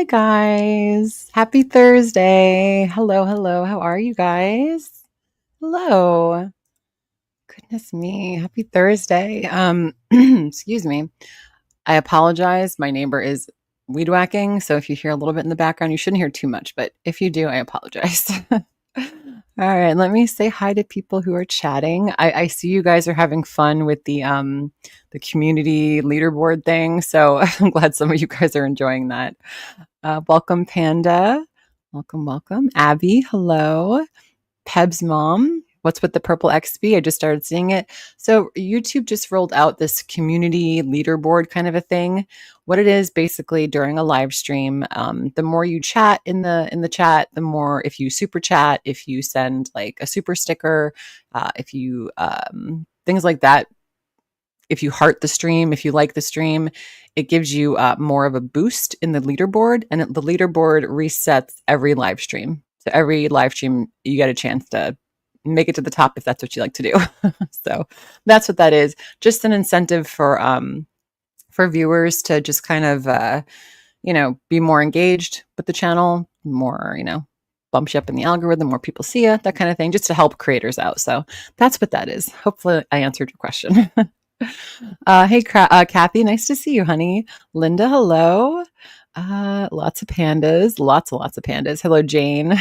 Hi, guys. Happy Thursday. Hello, hello. How are you guys? Hello. Goodness me. Happy Thursday. Excuse me. I apologize. My neighbor is weed whacking. So if you hear a little bit in the background, you shouldn't hear too much. But if you do, I apologize. All right, let me say hi to people who are chatting. I see you guys are having fun with the community leaderboard thing. So I'm glad some of you guys are enjoying that. Welcome, Panda. Welcome, welcome. Abby, hello. Peb's mom. What's with the purple XP? I just started seeing it. So YouTube just rolled out this community leaderboard kind of a thing. What it is basically during a live stream, the more you chat in the chat, the more if you super chat, if you send like a super sticker, if you things like that. If you heart the stream, if you like the stream, it gives you more of a boost in the leaderboard, and the leaderboard resets every live stream. So every live stream, you get a chance to make it to the top if that's what you like to do. So that's what that is. Just an incentive for viewers to just kind of be more engaged with the channel, more bumps you up in the algorithm, more people see you, that kind of thing, just to help creators out. So that's what that is. Hopefully, I answered your question. Hey, Kathy, nice to see you, honey. Linda, hello. Lots of pandas, lots of pandas. Hello, Jane.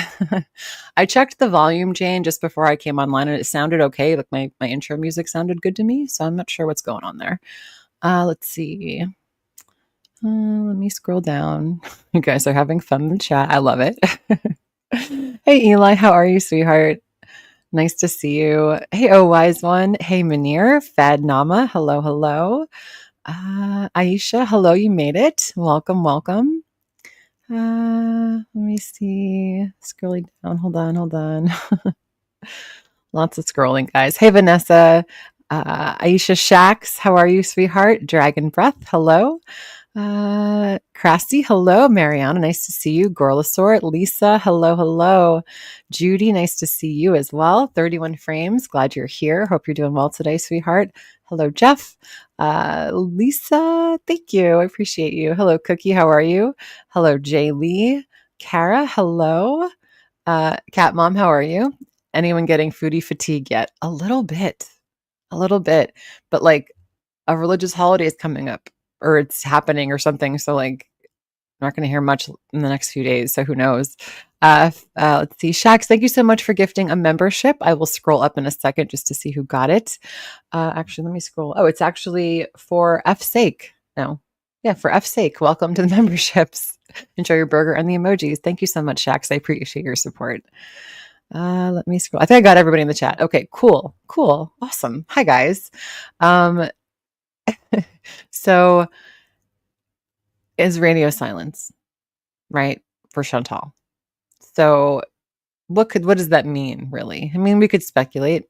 I checked the volume, Jane, just before I came online, and it sounded okay. Like my intro music sounded good to me, so I'm not sure what's going on there. Let's see. Let me scroll down. You guys are having fun in the chat. I love it. Hey, Eli, how are you, sweetheart? Nice to see you. Hey, oh, wise one. Hey, Munir. Fad Nama. Hello, hello. Aisha, hello, you made it. Welcome, welcome. Let me see. Scrolling down. Hold on. Lots of scrolling, guys. Hey, Vanessa. Aisha Shax, how are you, sweetheart? Dragon Breath, hello. Crasty, hello. Mariana, nice to see you. Gorlasort, Lisa, hello. Judy, nice to see you as well. 31 frames, glad you're here. Hope you're doing well today, sweetheart. Hello, Jeff. Lisa, thank you. I appreciate you. Hello, Cookie, how are you? Hello, Jay Lee. Kara, hello. Cat Mom, how are you? Anyone getting foodie fatigue yet? A little bit, but like a religious holiday is coming up, or it's happening or something. So like, I'm not going to hear much in the next few days. So who knows? Let's see. Shax, thank you so much for gifting a membership. I will scroll up in a second just to see who got it. Actually, let me scroll. Oh, it's actually for F's sake. No. Yeah, for F's sake. Welcome to the memberships. Enjoy your burger and the emojis. Thank you so much, Shax. I appreciate your support. Let me scroll. I think I got everybody in the chat. Okay, cool. Awesome. Hi, guys. So is radio silence, right? For Chantal. So what does that mean, really? I mean, we could speculate.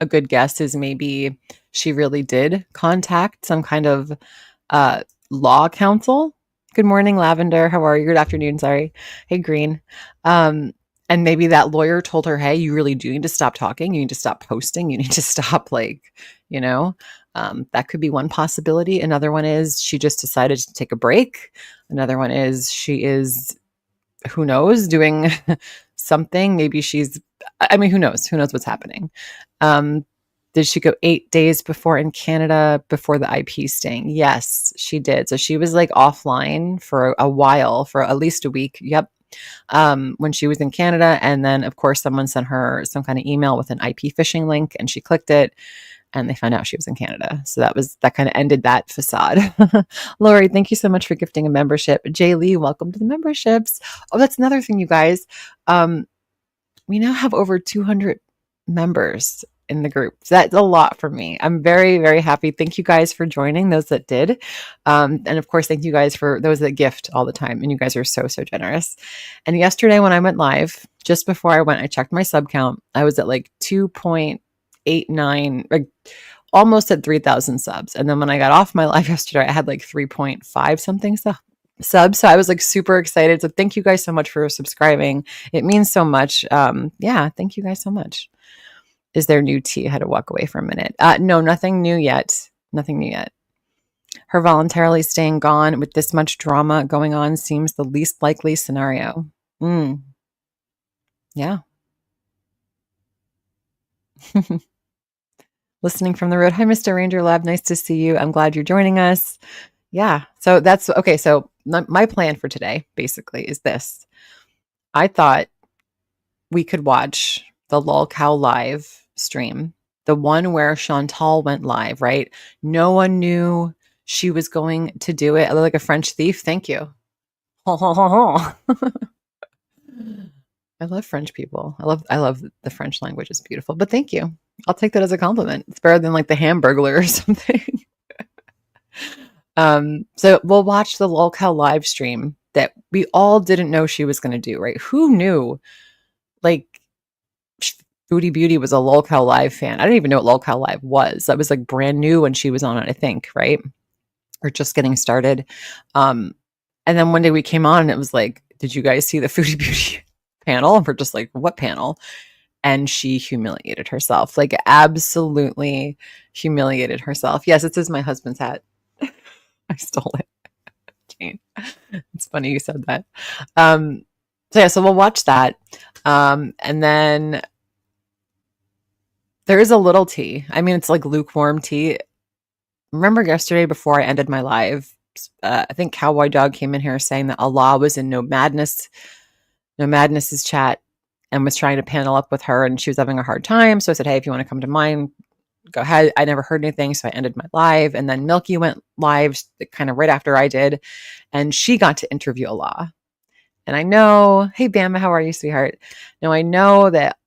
A good guess is maybe she really did contact some kind of law counsel. Good morning, Lavender. How are you? Good afternoon. Sorry. Hey, Green. And maybe that lawyer told her, hey, you really do need to stop talking. You need to stop posting. You need to stop that could be one possibility. Another one is she just decided to take a break. Another one is she is, who knows, doing something. Maybe who knows? Who knows what's happening? Did she go 8 days before in Canada before the IP sting? Yes, she did. So she was like offline for a while, for at least a week. Yep. When she was in Canada. And then, of course, someone sent her some kind of email with an IP phishing link, and she clicked it, and they found out she was in Canada. So that kind of ended that facade. Lori, thank you so much for gifting a membership. Jay Lee, welcome to the memberships. Oh, that's another thing, you guys. We now have over 200 members in the group. So that's a lot for me. I'm very, very happy. Thank you guys for joining, those that did. And of course, thank you guys for those that gift all the time. And you guys are so, so generous. And yesterday when I went live, just before I went, I checked my sub count. I was at like 2.89, like almost at 3,000 subs. And then when I got off my live yesterday, I had like 3.5 something subs. So I was like super excited. So thank you guys so much for subscribing. It means so much. Yeah, thank you guys so much. Is there new tea? I had to walk away for a minute. No, nothing new yet. Her voluntarily staying gone with this much drama going on seems the least likely scenario. Mm, yeah. Listening from the road. Hi, Mr. Ranger Lab. Nice to see you. I'm glad you're joining us. Yeah. So that's okay. So my plan for today basically is this. I thought we could watch the LolCow live stream, the one where Chantal went live, right? No one knew she was going to do it. I look like a French thief. Thank you. I love French people. I love the French language. It's beautiful. But thank you. I'll take that as a compliment. It's better than like the Hamburglar or something. So we'll watch the LolCow live stream that we all didn't know she was going to do, right? Who knew? Like Foodie Beauty was a LolCow live fan. I didn't even know what LolCow live was. That was like brand new when she was on it, I think, right? Or just getting started. And then one day we came on and it was like, did you guys see the Foodie Beauty panel? And we're just like, what panel? And she humiliated herself, like absolutely humiliated herself. Yes, it says my husband's hat. I stole it. Jane. It's funny you said that. So we'll watch that. And then there is a little tea. I mean, it's like lukewarm tea. Remember yesterday before I ended my live, I think Cowboy Dog came in here saying that Allah was in No Madness's chat and was trying to panel up with her and she was having a hard time. So I said, hey, if you want to come to mine, go ahead. I never heard anything. So I ended my live. And then Milky went live kind of right after I did. And she got to interview Allah. And I know, hey, Bama, how are you, sweetheart? Now I know that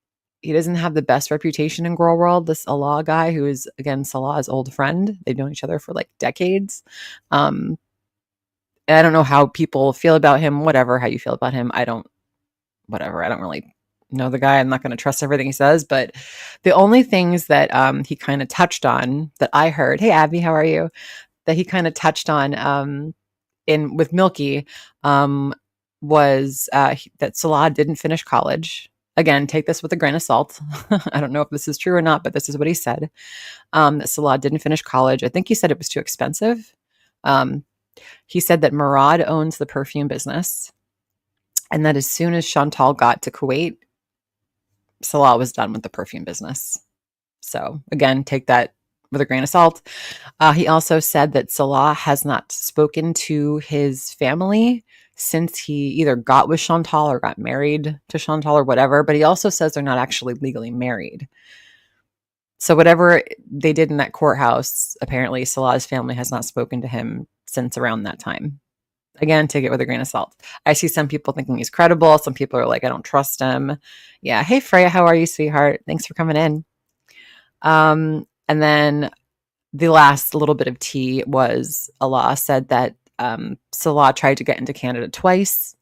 he doesn't have the best reputation in girl world. This Allah guy who is, again, Salah's old friend. They've known each other for like decades. And I don't know how people feel about him, whatever, how you feel about him. I don't really know the guy. I'm not going to trust everything he says, but the only things that he kind of touched on that I heard, hey, Abby, how are you? That he kind of touched on with Milky was that Salah didn't finish college. Again, take this with a grain of salt. I don't know if this is true or not, but this is what he said. That Salah didn't finish college. I think he said it was too expensive. He said that Murad owns the perfume business and that as soon as Chantal got to Kuwait, Salah was done with the perfume business. So again, take that with a grain of salt. He also said that Salah has not spoken to his family since he either got with Chantal or got married to Chantal or whatever, but he also says they're not actually legally married. So whatever they did in that courthouse, apparently Salah's family has not spoken to him since around that time. Again, take it with a grain of salt. I see some people thinking he's credible. Some people are like, I don't trust him. Yeah. Hey, Freya, how are you, sweetheart? Thanks for coming in. And then the last little bit of tea was Allah said that Salah tried to get into Canada twice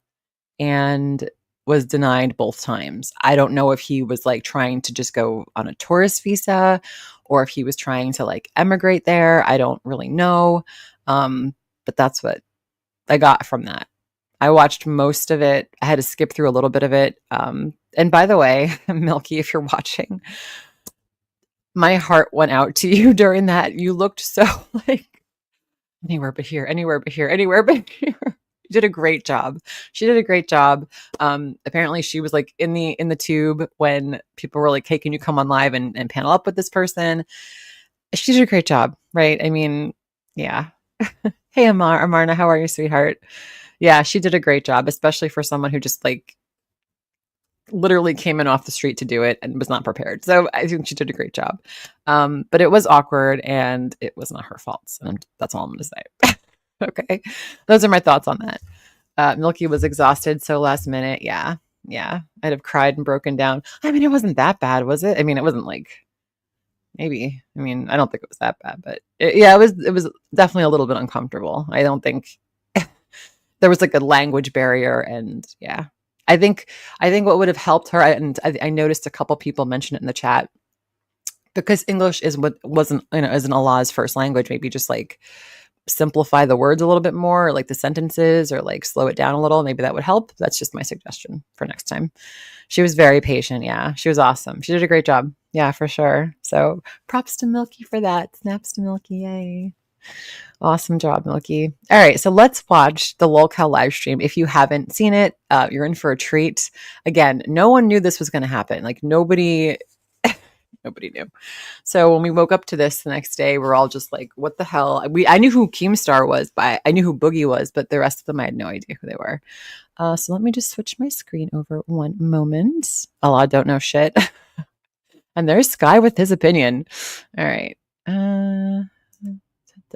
and was denied both times. I don't know if he was like trying to just go on a tourist visa or if he was trying to like emigrate there. I don't really know. But that's what I got from that. I watched most of it. I had to skip through a little bit of it. And by the way, Milky, if you're watching, my heart went out to you during that. You looked so like anywhere but here, anywhere but here, anywhere but here. You did a great job. She did a great job. Apparently she was like in the tube when people were like, hey, can you come on live and panel up with this person? She did a great job, right? I mean, yeah. Hey, Amarna, how are you, sweetheart? Yeah, she did a great job, especially for someone who just like literally came in off the street to do it and was not prepared. So I think she did a great job. But it was awkward and it was not her fault. And that's all I'm going to say. Okay. Those are my thoughts on that. Milky was exhausted so last minute. Yeah. I'd have cried and broken down. I mean, it wasn't that bad, was it? I mean, it wasn't like maybe. I mean, I don't think it was that bad, but it was definitely a little bit uncomfortable. I don't think there was like a language barrier and yeah. I think what would have helped her, and I noticed a couple people mention it in the chat, because English isn't Allah's first language. Maybe just like simplify the words a little bit more, like the sentences, or like slow it down a little. Maybe that would help. That's just my suggestion for next time. She was very patient. Yeah, she was awesome. She did a great job. Yeah, for sure. So props to Milky for that. Snaps to Milky. Yay. Awesome job, Milky. All right, so let's watch the LolCow live stream. If you haven't seen it, you're in for a treat. Again, no one knew this was going to happen. Like nobody knew. So when we woke up to this the next day, we're all just like, "What the hell?" I knew who Keemstar was, but I knew who Boogie was, but the rest of them I had no idea who they were. So let me just switch my screen over one moment. I don't know shit. And there's Sky with his opinion. All right.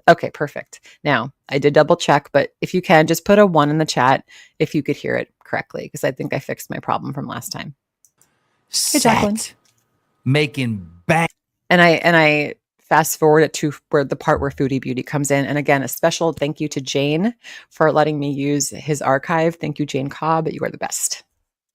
Okay, perfect. Now, I did double check, but if you can, just put a 1 in the chat if you could hear it correctly, because I think I fixed my problem from last time. Hey, Jacqueline. Making bang. And I fast forward it to where the part where Foodie Beauty comes in. And again, a special thank you to Jane for letting me use his archive. Thank you, Jane Cobb. You are the best.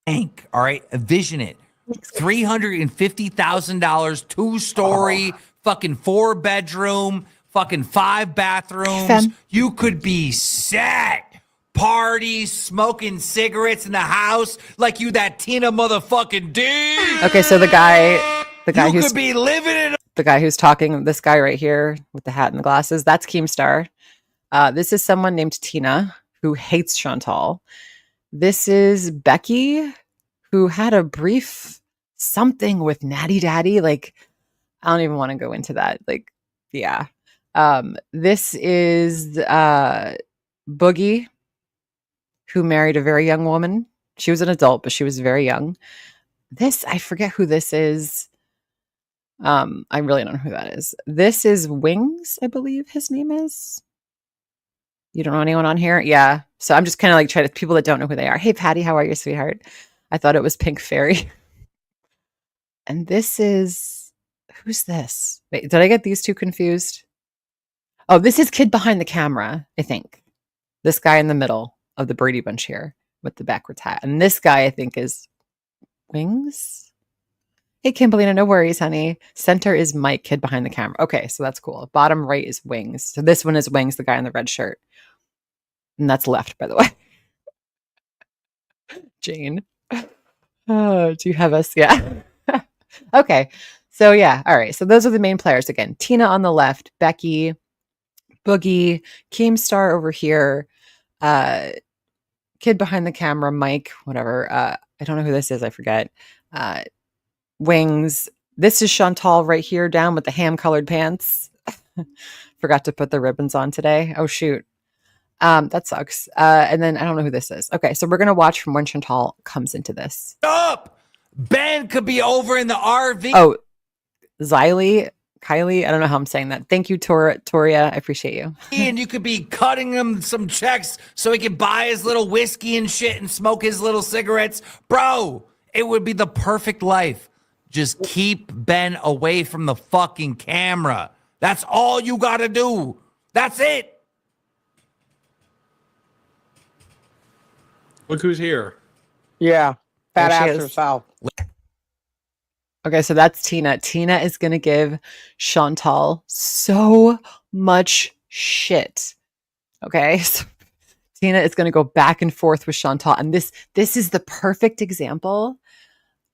All right, envision it. $350,000, 2-story, fucking 4-bedroom, fucking 5 bathrooms. You could be set. Parties, smoking cigarettes in the house like you that Tina motherfucking D. Okay, so the guy you who's could be living in the guy who's talking, this guy right here with the hat and the glasses, that's Keemstar. This is someone named Tina who hates Chantal. This is Becky, who had a brief something with Natty Daddy. Like, I don't even want to go into that. Like, yeah. This is Boogie, who married a very young woman. She was an adult, but she was very young. This, I forget who this is. I really don't know who that is. This is Wings, I believe his name is. You don't know anyone on here? Yeah. So I'm just kind of like trying to, people that don't know who they are. Hey, Patty, how are you, sweetheart? I thought it was Pink Fairy. And this is, who's this? Wait, did I get these two confused? Oh, this is Kid Behind the Camera, I think. This guy in the middle of the Brady Bunch here with the backwards hat. And this guy, I think, is Wings. Hey, Kimberlina, no worries, honey. Center is Mike, Kid Behind the Camera. Okay, so that's cool. Bottom right is Wings. So this one is Wings, the guy in the red shirt. And that's left, by the way. Jane. Oh, do you have us? Yeah. Okay. So yeah. All right. So those are the main players again. Tina on the left, Becky, Boogie, Keemstar over here, Kid Behind the Camera, Mike, whatever. I don't know who this is. I forget. Wings. This is Chantal right here down with the ham-colored pants. Forgot to put the ribbons on today. Oh, shoot. That sucks. And then I don't know who this is. Okay, so we're going to watch from when Chantal comes into this. Up! Ben could be over in the RV. Oh, Kylie. I don't know how I'm saying that. Thank you, Toria. I appreciate you. And you could be cutting him some checks so he can buy his little whiskey and shit and smoke his little cigarettes. Bro, it would be the perfect life. Just keep Ben away from the fucking camera. That's all you got to do. That's it. Look who's here. Yeah, fat ass herself. Okay, so that's Tina. Tina is going to give Chantal so much shit. Okay, so Tina is going to go back and forth with Chantal. And this is the perfect example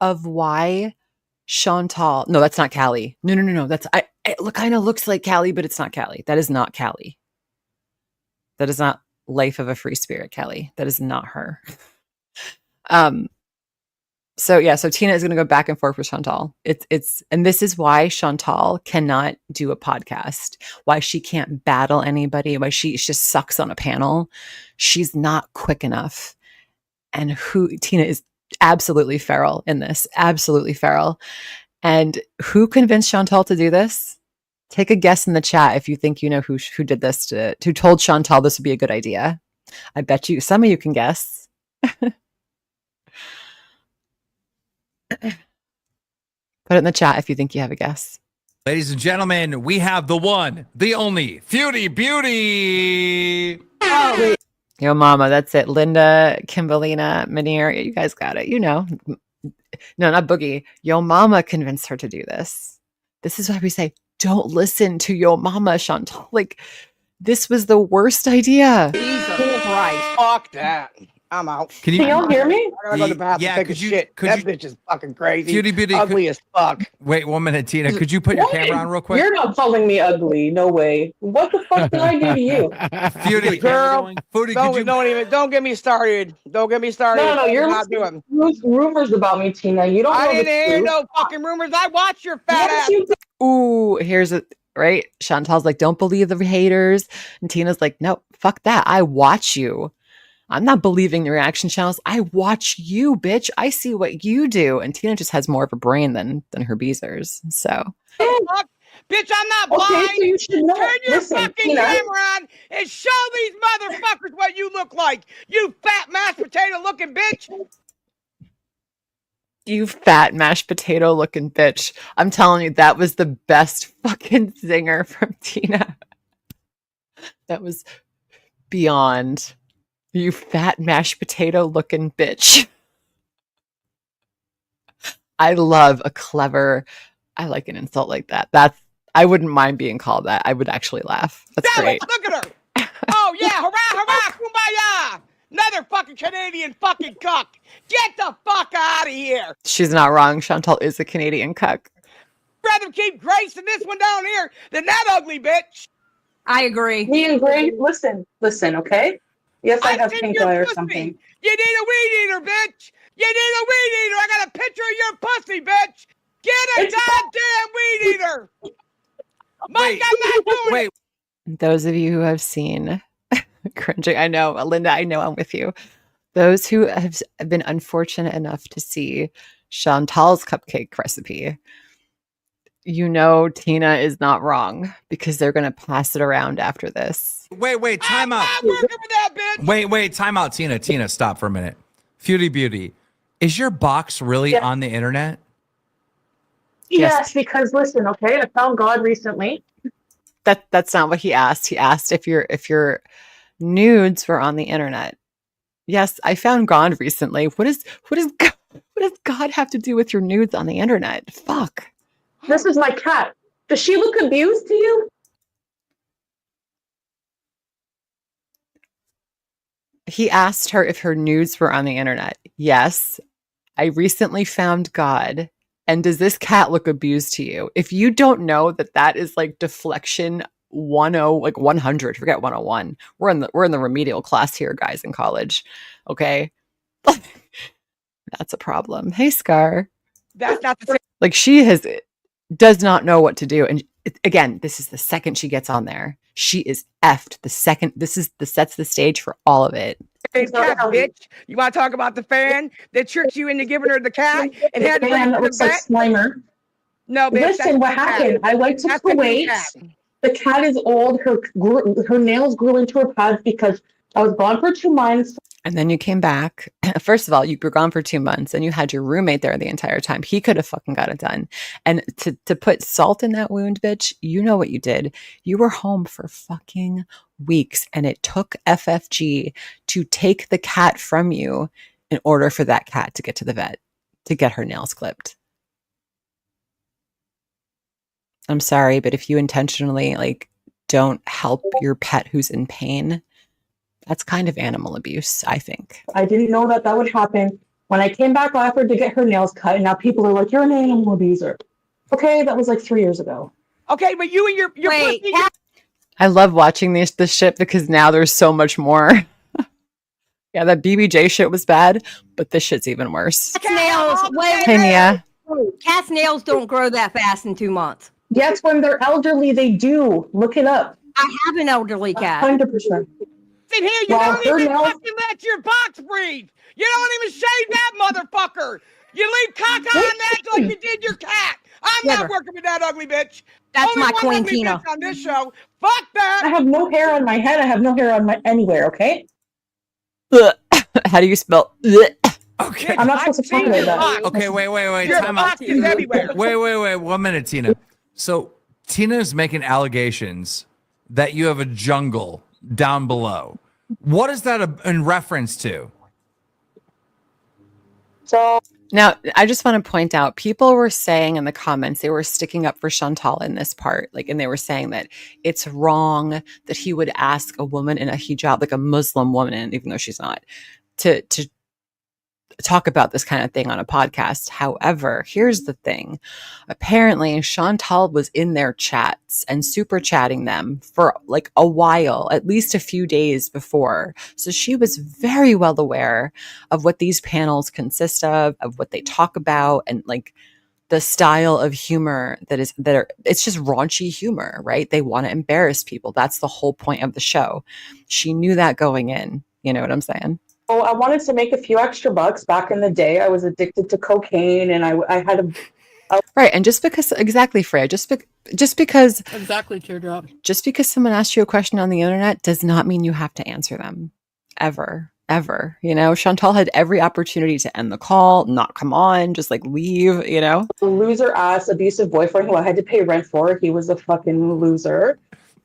of why Chantal... No, that's not Callie. No. That's it kind of looks like Callie, but it's not Callie. That is not Callie. That is not Life of a Free Spirit, Callie. That is not her. So Tina is going to go back and forth with Chantal. And this is why Chantal cannot do a podcast, why she can't battle anybody, why she just sucks on a panel. She's not quick enough. And Tina is absolutely feral in this, absolutely feral. And who convinced Chantal to do this? Take a guess in the chat if you think you know who did this, who told Chantal this would be a good idea. I bet you some of you can guess. Put it in the chat if you think you have a guess. Ladies and gentlemen, we have the one, the only, Foodie Beauty. Yo mama, that's it. Linda, Kimberlina, Manir, you guys got it. You know. No, not Boogie. Yo mama convinced her to do this. This is why we say, don't listen to yo mama, Chantal. Like, this was the worst idea. Jesus Christ. Fuck that. I'm out. Can y'all hear me? I gotta go to the bathroom. Yeah, Take a shit. That bitch is fucking crazy. Foodie Beauty, ugly as fuck. Wait 1 minute, Tina. Could you put your camera on real quick? You're not calling me ugly. No way. What the fuck did I do to you? Foodie, Girl, Foodie, don't get me started. Don't get me started. No, you're not listening doing. to rumors about me, Tina. You don't know I the didn't hear truth. no fucking rumors. I watched your fat Yes, ass. you did. Ooh, here's it, right? Chantal's like, don't believe the haters. And Tina's like, no, fuck that. I watch you. I'm not believing the reaction channels. I watch you, bitch. I see what you do. And Tina just has more of a brain than her Beezers. So Fuck. Bitch, I'm not Okay, blind. so you should know. Turn your Listen, fucking Tina. camera on and show these motherfuckers what you look like. You fat mashed potato looking bitch. you fat mashed potato looking bitch. I'm telling you, that was the best fucking zinger from Tina. That was beyond. You fat mashed potato looking bitch. I love a clever, I like an insult like that. I wouldn't mind being called that. I would actually laugh. That's great. Look at her. Oh yeah, hurrah, hurrah, kumbaya. Another fucking Canadian fucking cuck. Get the fuck out of here. She's not wrong. Chantal is a Canadian cuck. Rather keep Grace and this one down here than that ugly bitch. I agree. Me and Gray, listen, okay? Yes, I have seen pink your eye or pussy. something. You need a weed eater, bitch. You need a weed eater. I got a picture of your pussy, bitch. Get a goddamn weed eater. Mike, I'm not doing it. Those of you who have seen cringing, I know, Linda, I know I'm with you. Those who have been unfortunate enough to see Chantal's cupcake recipe, you know Tina is not wrong because they're going to pass it around after this. Wait, time out. I'm not working with that bitch. Wait, time out, Tina. Tina, stop for a minute. Foodie Beauty, is your box really on the internet? Yes, because listen, okay, I found God recently. That's not what he asked. He asked if your nudes were on the internet. Yes, I found God recently. What does God have to do with your nudes on the internet? Fuck. This is my cat. Does she look abused to you? He asked her if her nudes were on the internet. Yes, I recently found God. And does this cat look abused to you? If you don't know that is like deflection 100, forget 101. We're in the remedial class here, guys, in college. Okay. That's a problem. Hey, Scar. That's not the same. Like does not know what to do. And again, this is the second she gets on there. She is effed the second. Sets the stage for all of it. Cat, bitch. You want to talk about the fan that tricked you into giving her the cat and had to bring it to the looks like vet? Slimer. No, bitch. Listen, what happened? I went to Kuwait. The cat is old. Her nails grew into her pads because I was gone for 2 months. And then you came back. First of all, you were gone for 2 months and you had your roommate there the entire time. He could have fucking got it done. And to put salt in that wound, bitch, you know what you did. You were home for fucking weeks and it took FFG to take the cat from you in order for that cat to get to the vet, to get her nails clipped. I'm sorry, but if you intentionally don't help your pet who's in pain, that's kind of animal abuse, I think. I didn't know that would happen. When I came back, I offered to get her nails cut, and now people are like, you're an animal abuser. Okay, that was like 3 years ago. Okay, but you and your Wait, pussy. I love watching this shit because now there's so much more. Yeah, that BBJ shit was bad, but this shit's even worse. Cat's nails. Hey, Mia. Cat's nails don't grow that fast in 2 months. Yes, when they're elderly, they do. Look it up. I have an elderly cat. 100%. In here, you Well, don't her even nails- fucking let your box breathe. You don't even shave that motherfucker. You leave caca on that like you did your cat. I'm Never. not working with that ugly bitch. That's Only my one queen, ugly Tina. bitch on this show. Fuck that. I have no hair on my head. I have no hair on my anywhere, okay? Ugh. How do you spell? Ugh. Okay. I'm not supposed to talk about that. Okay, wait. Your Time out. box is everywhere. Wait. 1 minute, Tina. So Tina's making allegations that you have a jungle down below. What is that in reference to? So Now, I just want to point out, people were saying in the comments, they were sticking up for Chantal in this part, and they were saying that it's wrong that he would ask a woman in a hijab, like a Muslim woman, even though she's not, to talk about this kind of thing on a podcast. However, here's the thing. Apparently, Chantal was in their chats and super chatting them for like a while, at least a few days before. So she was very well aware of what these panels consist of what they talk about, and like the style of humor it's just raunchy humor, right? They want to embarrass people. That's the whole point of the show. She knew that going in. You know what I'm saying? Oh, I wanted to make a few extra bucks. Back in the day, I was addicted to cocaine, and I had a Right. And just because, exactly, Freya, just because Exactly, teardrop. just because someone asks you a question on the internet does not mean you have to answer them ever. You know, Chantal had every opportunity to end the call, not come on, just like leave, you know? loser ass abusive boyfriend who I had to pay rent for. He was a fucking loser.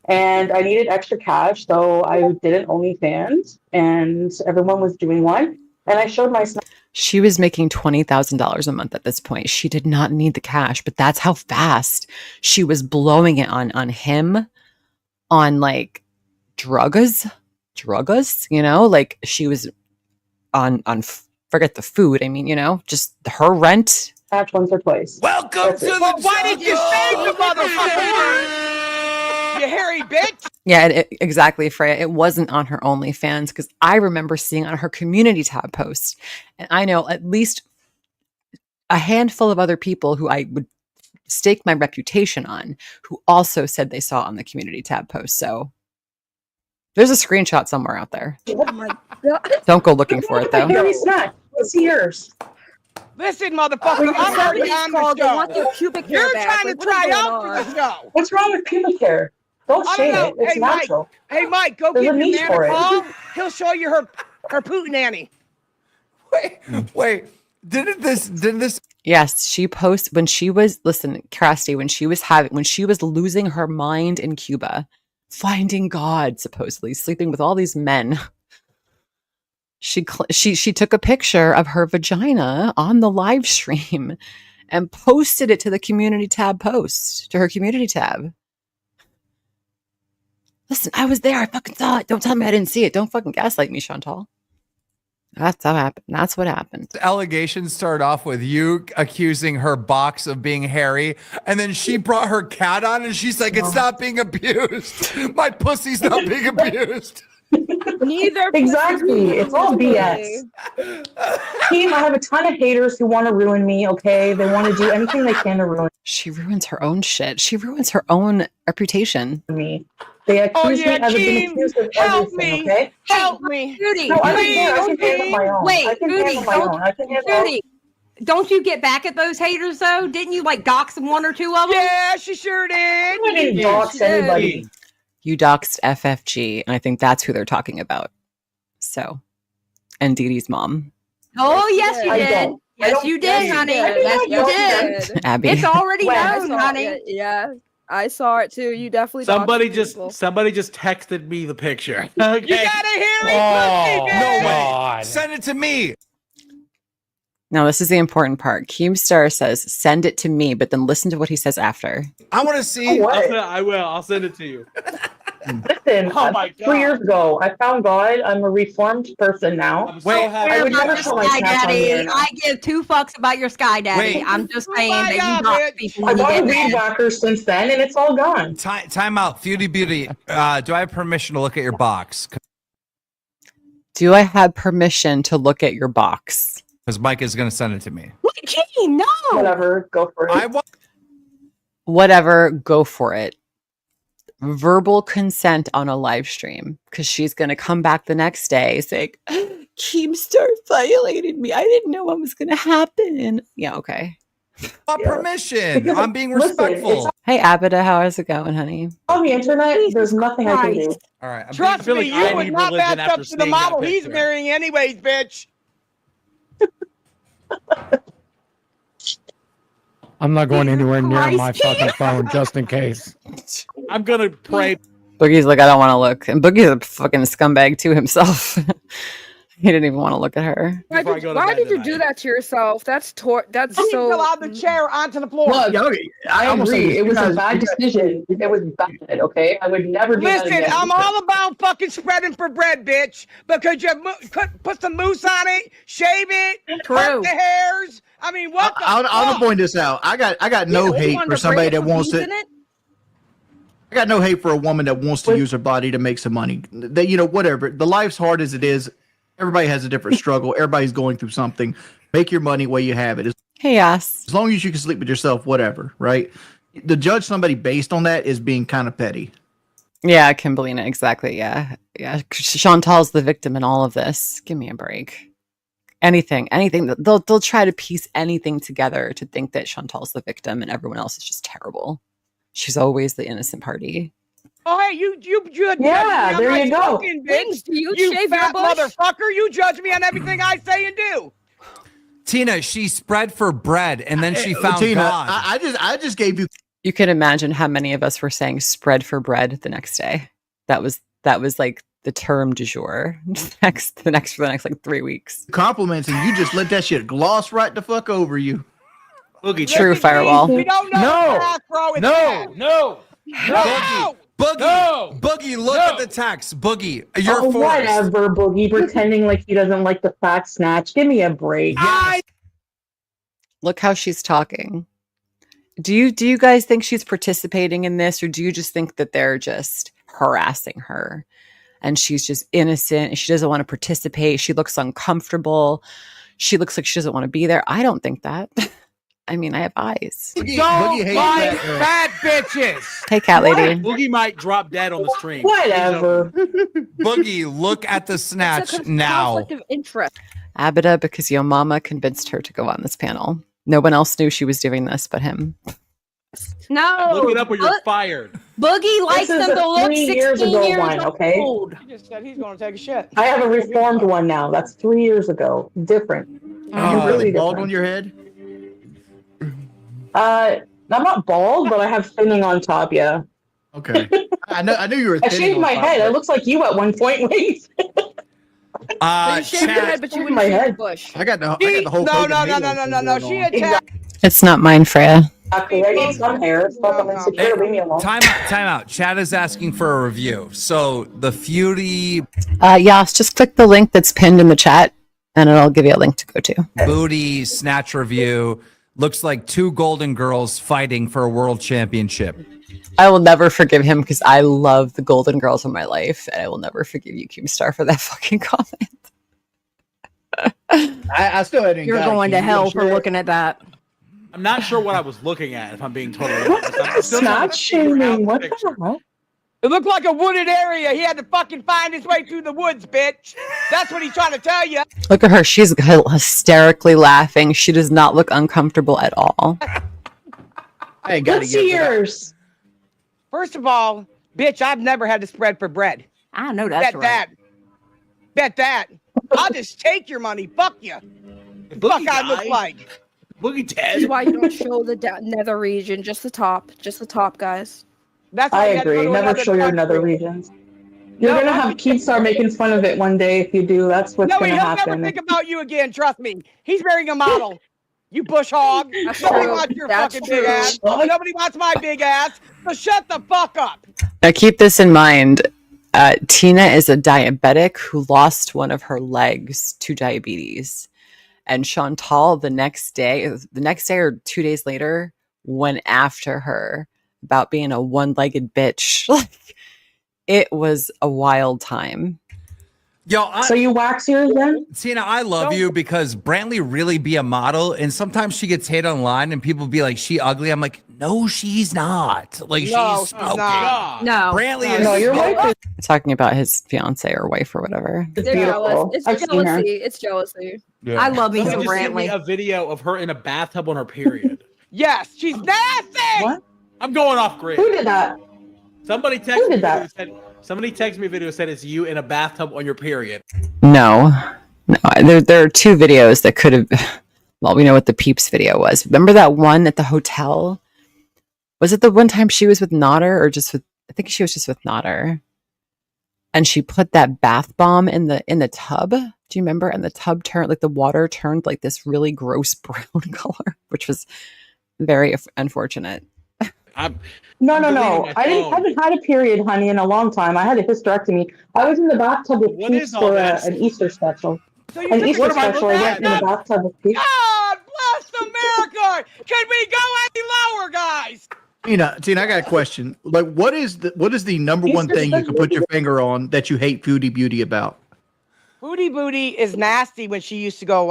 And I needed extra cash, so I did an OnlyFans, and everyone was doing one. And I showed my She was making $20,000 a month at this point. She did not need the cash, but that's how fast she was blowing it on him, on like drugs, you know, like she was on forget the food. I mean, you know, just her rent. snatch once or twice. Welcome That's to it. the Why did you save the motherfucker? You hairy bitch! Yeah, exactly, Freya. It wasn't on her OnlyFans, because I remember seeing on her community tab post, and I know at least a handful of other people who I would stake my reputation on, who also said they saw it on the community tab post. So there's a screenshot somewhere out there. Oh my god. Don't go looking for it though. Harry snack. What's yours? Listen, motherfucker, I'm already on They want the their show. pubic hair You're back. trying to Like, what try is going out for on? the show. What's wrong with pubic hair? Don't I shave don't it. know. It's Hey, Mike. natural. Hey, Mike, go There's give a your niche man for a it. call. He'll show you her pootananny. Wait. Didn't this Yes, she posts when she was, listen, Krusty, when she was losing her mind in Cuba, finding God, supposedly sleeping with all these men. She took a picture of her vagina on the live stream and posted it to the community tab post, to her community tab. Listen, I was there. I fucking saw it. Don't tell me I didn't see it. Don't fucking gaslight me, Chantal. That's how happened. That's what happened. allegations start off with you accusing her box of being hairy, and then she brought her cat on and she's like, it's not being abused. My pussy's not being abused. Neither. Exactly. It's all BS. Team, I have a ton of haters who want to ruin me, okay? They want to do anything they can to ruin She ruins her own shit. She ruins her own reputation. me. They accuse me as being accused of help everything, me. okay? Help me. Foodie, No, I don't Foodie, care. I can don't handle my own. Wait, I can Foodie, handle my own. I can handle Foodie, don't you get back at those haters though? Didn't you like dox one or two of them? Yeah, she sure did. I didn't Yeah, dox she did. anybody. You doxed FFG, and I think that's who they're talking about. So, and Dee Dee's mom, Oh yes, you I did. don't. I Yes, don't- you did, Yes, honey. you did. Yes, you Yes, did. you Abby. It's already When? I known, saw honey. it. Yeah, I saw it too. You definitely. Somebody doxed just people. texted me the picture. You Okay. gotta hear it. Oh, pussy, No bitch. way. God. Send it to me. Now, this is the important part. Keemstar says, send it to me, but then listen to what he says after. I want to see. What? I will. I'll send it to you. Listen, Oh my 2 God. years ago, I found God. I'm a reformed person now. I'm Wait, so happy. I would About never your show my sky snap on the daddy. internet. I give 2 fucks about your sky daddy. Wait. I'm just saying my that God, you dox bitch. people I when you bought a get weed mad. whacker since then, and it's all gone. Time out. Foodie Beauty. Do I have permission to look at your box? Do I have permission to look at your box? Because Mike is going to send it to me. Look at Kitty, no. Whatever, go for it. I want. Whatever, go for it. Verbal consent on a live stream, because she's going to come back the next day saying, Keemstar violated me. I didn't know what was going to happen. Yeah, okay. want Yeah. permission. Because, I'm being listen, respectful. Hey, Abida, how is it going, honey? On the internet, there's nothing I can do. Christ. All right. I'm Trust feel me, like I you would need not religion match up after to the seeing that model he's picture. marrying anyways, bitch. I'm not going anywhere near Christ, my fucking phone just in case. I'm gonna pray. Boogie's like, I don't want to look. And Boogie's a fucking scumbag too himself. He didn't even want to look at her. Why Before I did, go to why bed did you tonight. do that to yourself? That's that's He so. fell out of the chair onto the floor. Look, I almost agree. like It was a you bad guys- decision. It was bad, okay? I would never do that Listen, again. I'm all about fucking spreading for bread, bitch. Because you put some mousse on it, shave it, part True. the hairs. I mean, what the I'll fuck? point this out. I got no You hate wanted for to somebody bring that some wants beef to. in it? I got no hate for a woman that wants to use her body to make some money. That, you know, whatever. The life's hard as it is. Everybody has a different struggle. Everybody's going through something. Make your money where you have it. Hey, yes. As long as you can sleep with yourself, whatever, right? To judge somebody based on that is being kind of petty. Yeah, Kimberlina, exactly. Yeah. Yeah. Chantal's the victim in all of this. Give me a break. Anything. They'll try to piece anything together to think that Chantal's the victim and everyone else is just terrible. She's always the innocent party. Oh, hey, you judge me. Yeah, I'm there not you go. smoking, Wings, bitch. do you You shave your fat bush? motherfucker. You judge me on everything I say and do. Tina, she spread for bread and then she found Tina, God. I just gave you You can imagine how many of us were saying spread for bread the next day. That was like the term du jour for the next like 3 weeks. compliments and you just let that shit gloss right the fuck over you. Boogie, True, Listen, Firewall. We don't know No. what ass, bro. It's No, bad. no, No. Boogie, No. Boogie, look No. at the text. Boogie, you're Oh, forced. whatever, Boogie, pretending like he doesn't like the fat snatch. Give me a break. Yes. Look how she's talking. Do you guys think she's participating in this, or do you just think that they're just harassing her and she's just innocent and she doesn't want to participate? She looks uncomfortable. She looks like she doesn't want to be there. I don't think that. I mean, I have eyes. Boogie Don't hates like that, fat bitches. Hey, cat lady. Boogie might drop dead on the stream. Whatever. Boogie, look at the It's snatch a now. conflict of interest. Abida, because your mama convinced her to go on this panel. No one else knew she was doing this but him. No. Look it up or you're fired. Boogie likes is them a to look 3 years 16 ago years one, okay? old. He just said he's going to take a shit. I have a reformed one now. That's 3 years ago. Different. You Completely really bald different. on your head? I'm not bald, but I have thinning on top, yeah. Okay. I knew you were I thinning shaved on my top, head. but- It looks like you at one point. Wait. You shave your Chat, head, but you in wouldn't my shave your head. bush. I got the She, whole no, Hogan no, no, Halo no, no, thing no, no. going She on. attacked. It's not mine, Freya. Exactly. I need some hair. Fuck, I'm insecure. Leave me alone. time out. Chad is asking for a review. So the Foodie Yas, just click the link that's pinned in the chat and it'll give you a link to go to. booty snatch review looks like two golden girls fighting for a world championship. I will never forgive him because I love the Golden Girls of my life, and I will never forgive you, Keemstar, for that fucking comment. I still hadn't You're got it. going to You hell know, for looking at that. I'm not sure what I was looking at, if I'm being totally What honest. I'm is still trying not to figure out shaming? the What picture. the hell? It looked like a wooded area. He had to fucking find his way through the woods, bitch. That's what he's trying to tell you. Look at her. She's hysterically laughing. She does not look uncomfortable at all. I ain't got to What's get yours? First of all, bitch, I've never had to spread for bread. I know that's Bet right. that. Bet that. I'll just take your money. Fuck you. If Fuck Boogie I look died, like. Boogie This is dead. why you don't show the nether region, just the top, guys. That's I why you had to agree. go to Never another show your country. nether regions. You're No, gonna no, have Keemstar making fun of it one day if you do. That's what's No, gonna he'll never happen. think about you again. Trust me. He's marrying a model. You bush hog. That's Nobody true. wants your That's fucking big true. ass. Nobody wants my big ass. So shut the fuck up. Now, keep this in mind. Tina is a diabetic who lost one of her legs to diabetes. And Chantal, the next day or 2 days later, went after her about being a one-legged bitch. Like, it was a wild time. Yo, So you wax yours then? Tina, I love you because Brantley really be a model, and sometimes she gets hate online, and people be like, "She ugly." I'm like, "No, she's not. Like, No, she's she's smoking." not. No. Brantley is No, your smoking. wife Talking about his fiance or wife or whatever. is They're jealous. beautiful. It's I've seen her. jealousy. It's jealousy. I love me Somebody some just sent me Brantley. a video of her in a bathtub on her period. Yes, she's nasty. What? I'm going off grid. Who did that? Somebody Who texted me. did that? Somebody texted me a video that said it's you in a bathtub on your period. No. There are two videos that could have. Well, we know what the Peeps video was. Remember that one at the hotel? Was it the one time she was with Nodder or just with? I think she was just with Nodder. And she put that bath bomb in the tub. Do you remember? And the tub turned, like the water turned like this really gross brown color, which was very unfortunate. No. deleting my Haven't had a period, honey, in a long time. I had a hysterectomy. I was in the bathtub with What is Peeps all for this? an Easter special. So you An took Easter a special. I went in the bathtub with Peeps. God bless America! Can we go any lower, guys? Tina, I got a question. Like, what is the number one thing you can put your finger on that you hate Foodie Beauty about? Foodie Booty is nasty when she used to go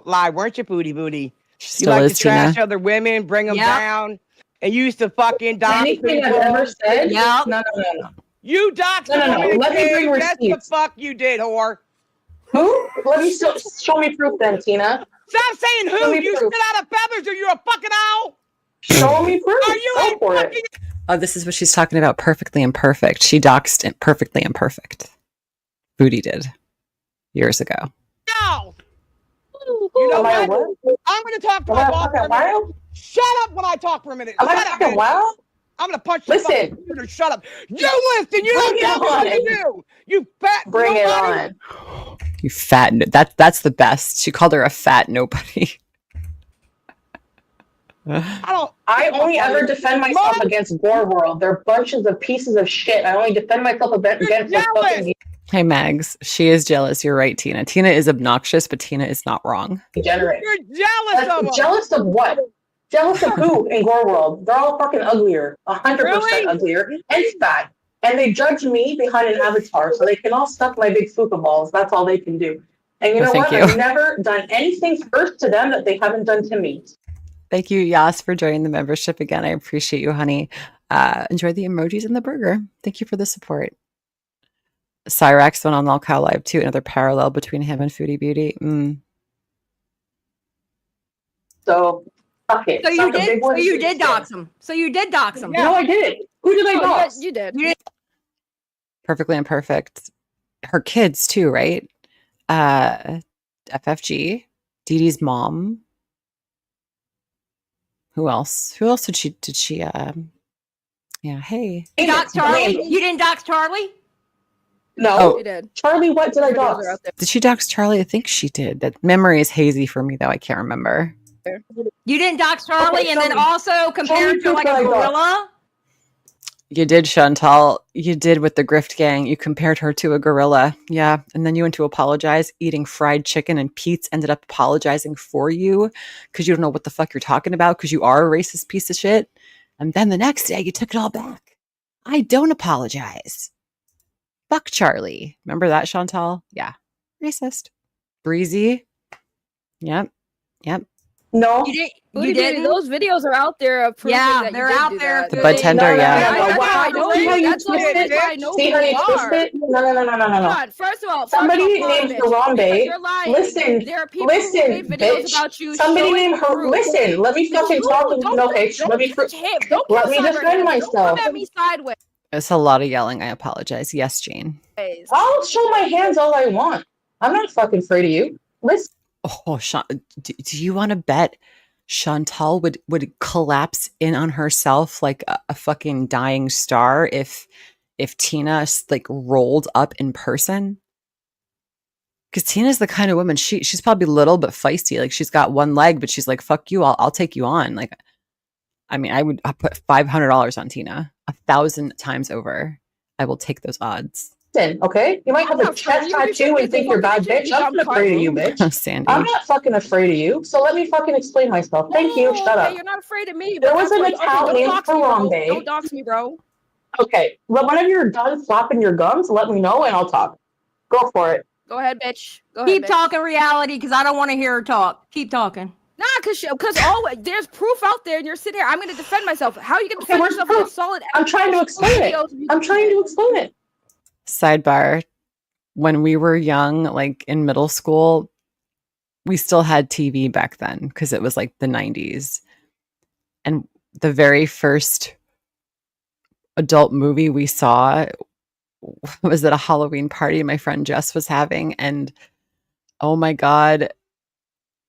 live, weren't you, Foodie Booty? She You still like is, to trash Tina. other women, bring them Yep. down, and you used to fucking dox Anything I've people. ever said? Yep. No. You doxed No. a woman. Let me bring Yes, the receipts. fuck you did, whore. Who? Let me show me proof then, Tina. Stop saying Show who. me You proof. spit out of feathers, or you're a fucking owl. Show me proof. Are you Go a for fucking? it. Oh, this is what she's talking about. Perfectly imperfect. She doxed it perfectly imperfect. Foodie did years ago. Owl? You know Am I a what? what? I'm going to talk to Am my I a boss for fucking a minute. wild? Shut up when I talk for a minute. Am I Shut up, fucking bitch. wild? I'm going to punch the Listen. fucking computer. Shut up. You listen. You Bring don't it tell me what to on. do. You fat Bring it nobody. on. You fat. That's the best. She called her a fat nobody. I only ever defend myself against Gore World. They're bunches of pieces of shit. I only defend myself against the fucking Hey, Mags. She is jealous. You're right, Tina. Tina is obnoxious, but Tina is not wrong. degenerate. You're jealous of them. Jealous of what? Jealous of who in Gore World? They're all fucking uglier. 100% Really? uglier and fat. And they judge me behind an avatar, so they can all suck my big fupa balls. That's all they can do. And you Well, know thank what? you. I've never done anything first to them that they haven't done to me. Thank you, Yas, for joining the membership again. I appreciate you, honey. Enjoy the emojis and the burger. Thank you for the support. Cyrax went on LolCow Live too. Another parallel between him and Foodie Beauty. So, fuck it. So you Suck a did. big So one, you sweet did skin. dox him. So you did dox him. No, I didn't. Who did I Oh, dox? yeah, you did. Perfectly imperfect. Her kids too, right? FFG, Dee Dee's mom. Who else? Who else did she? Yeah. Hey. You dox Charlie. You didn't dox Charlie. No. Oh. You did. Charlie, what did I Videos dox? are out there. Did she dox Charlie? I think she did. That memory is hazy for me, though. I can't remember. You didn't dox Charlie, Okay, and then show me- also compared to proof like that a I doxed. gorilla. You did, Chantal. You did with the Grift Gang. You compared her to a gorilla. Yeah. And then you went to apologize, eating fried chicken, and Pete's ended up apologizing for you because you don't know what the fuck you're talking about because you are a racist piece of shit. And then the next day, you took it all back. I don't apologize. Fuck Charlie. Remember that, Chantal? Yeah. Racist. Breezy. Yep. No. You did. Foodie You Beauty, didn't. those videos are out there of proving Yeah, that they're you did out do there. that. The bud tender, yeah. I know See how you. you That's twist okay. it? I know See who how you you twist are. it? No. God, first of all, Somebody pause named it, because Harambe. you're lying. Listen, There are people who listen, made videos bitch. about you. Somebody showing named her. proof. Listen, let me fucking talk. Don't Okay, let me. touch him. Don't Let come me sideways. defend Don't myself. come at me sideways. It's a lot of yelling. I apologize. Yes, Jane. I'll show my hands all I want. I'm not fucking afraid of you. Listen. Oh, do you want to bet Chantal would collapse in on herself like a fucking dying star if Tina like rolled up in person? Because Tina's the kind of woman she's probably little but feisty. Like she's got one leg, but she's like, "Fuck you! I'll take you on." Like, I mean, I'll put $500 on Tina 1,000 times over. I will take those odds. Okay, you might have a chest tattoo and think you're a bad bitch. I'm not afraid of you, bitch. Sandy. I'm not fucking afraid of you. So let me fucking explain myself. Thank you. Shut up. You're not afraid of me. There was an account named Harambe. Don't dox me, bro. Okay, well, whenever you're done flapping your gums, let me know and I'll talk. Go for it. Go ahead, bitch. Go Keep ahead, bitch. talking reality because I don't want to hear her talk. Keep talking. Nah, because always there's proof out there, and you're sitting here. I'm going to defend myself. How are you going to defend where's yourself the with proof? solid? I'm trying to explain it. I'm trying to explain it. Sidebar. When we were young, like in middle school, we still had TV back then because it was like the 90s. And the very first adult movie we saw was at a Halloween party my friend Jess was having. And oh my God,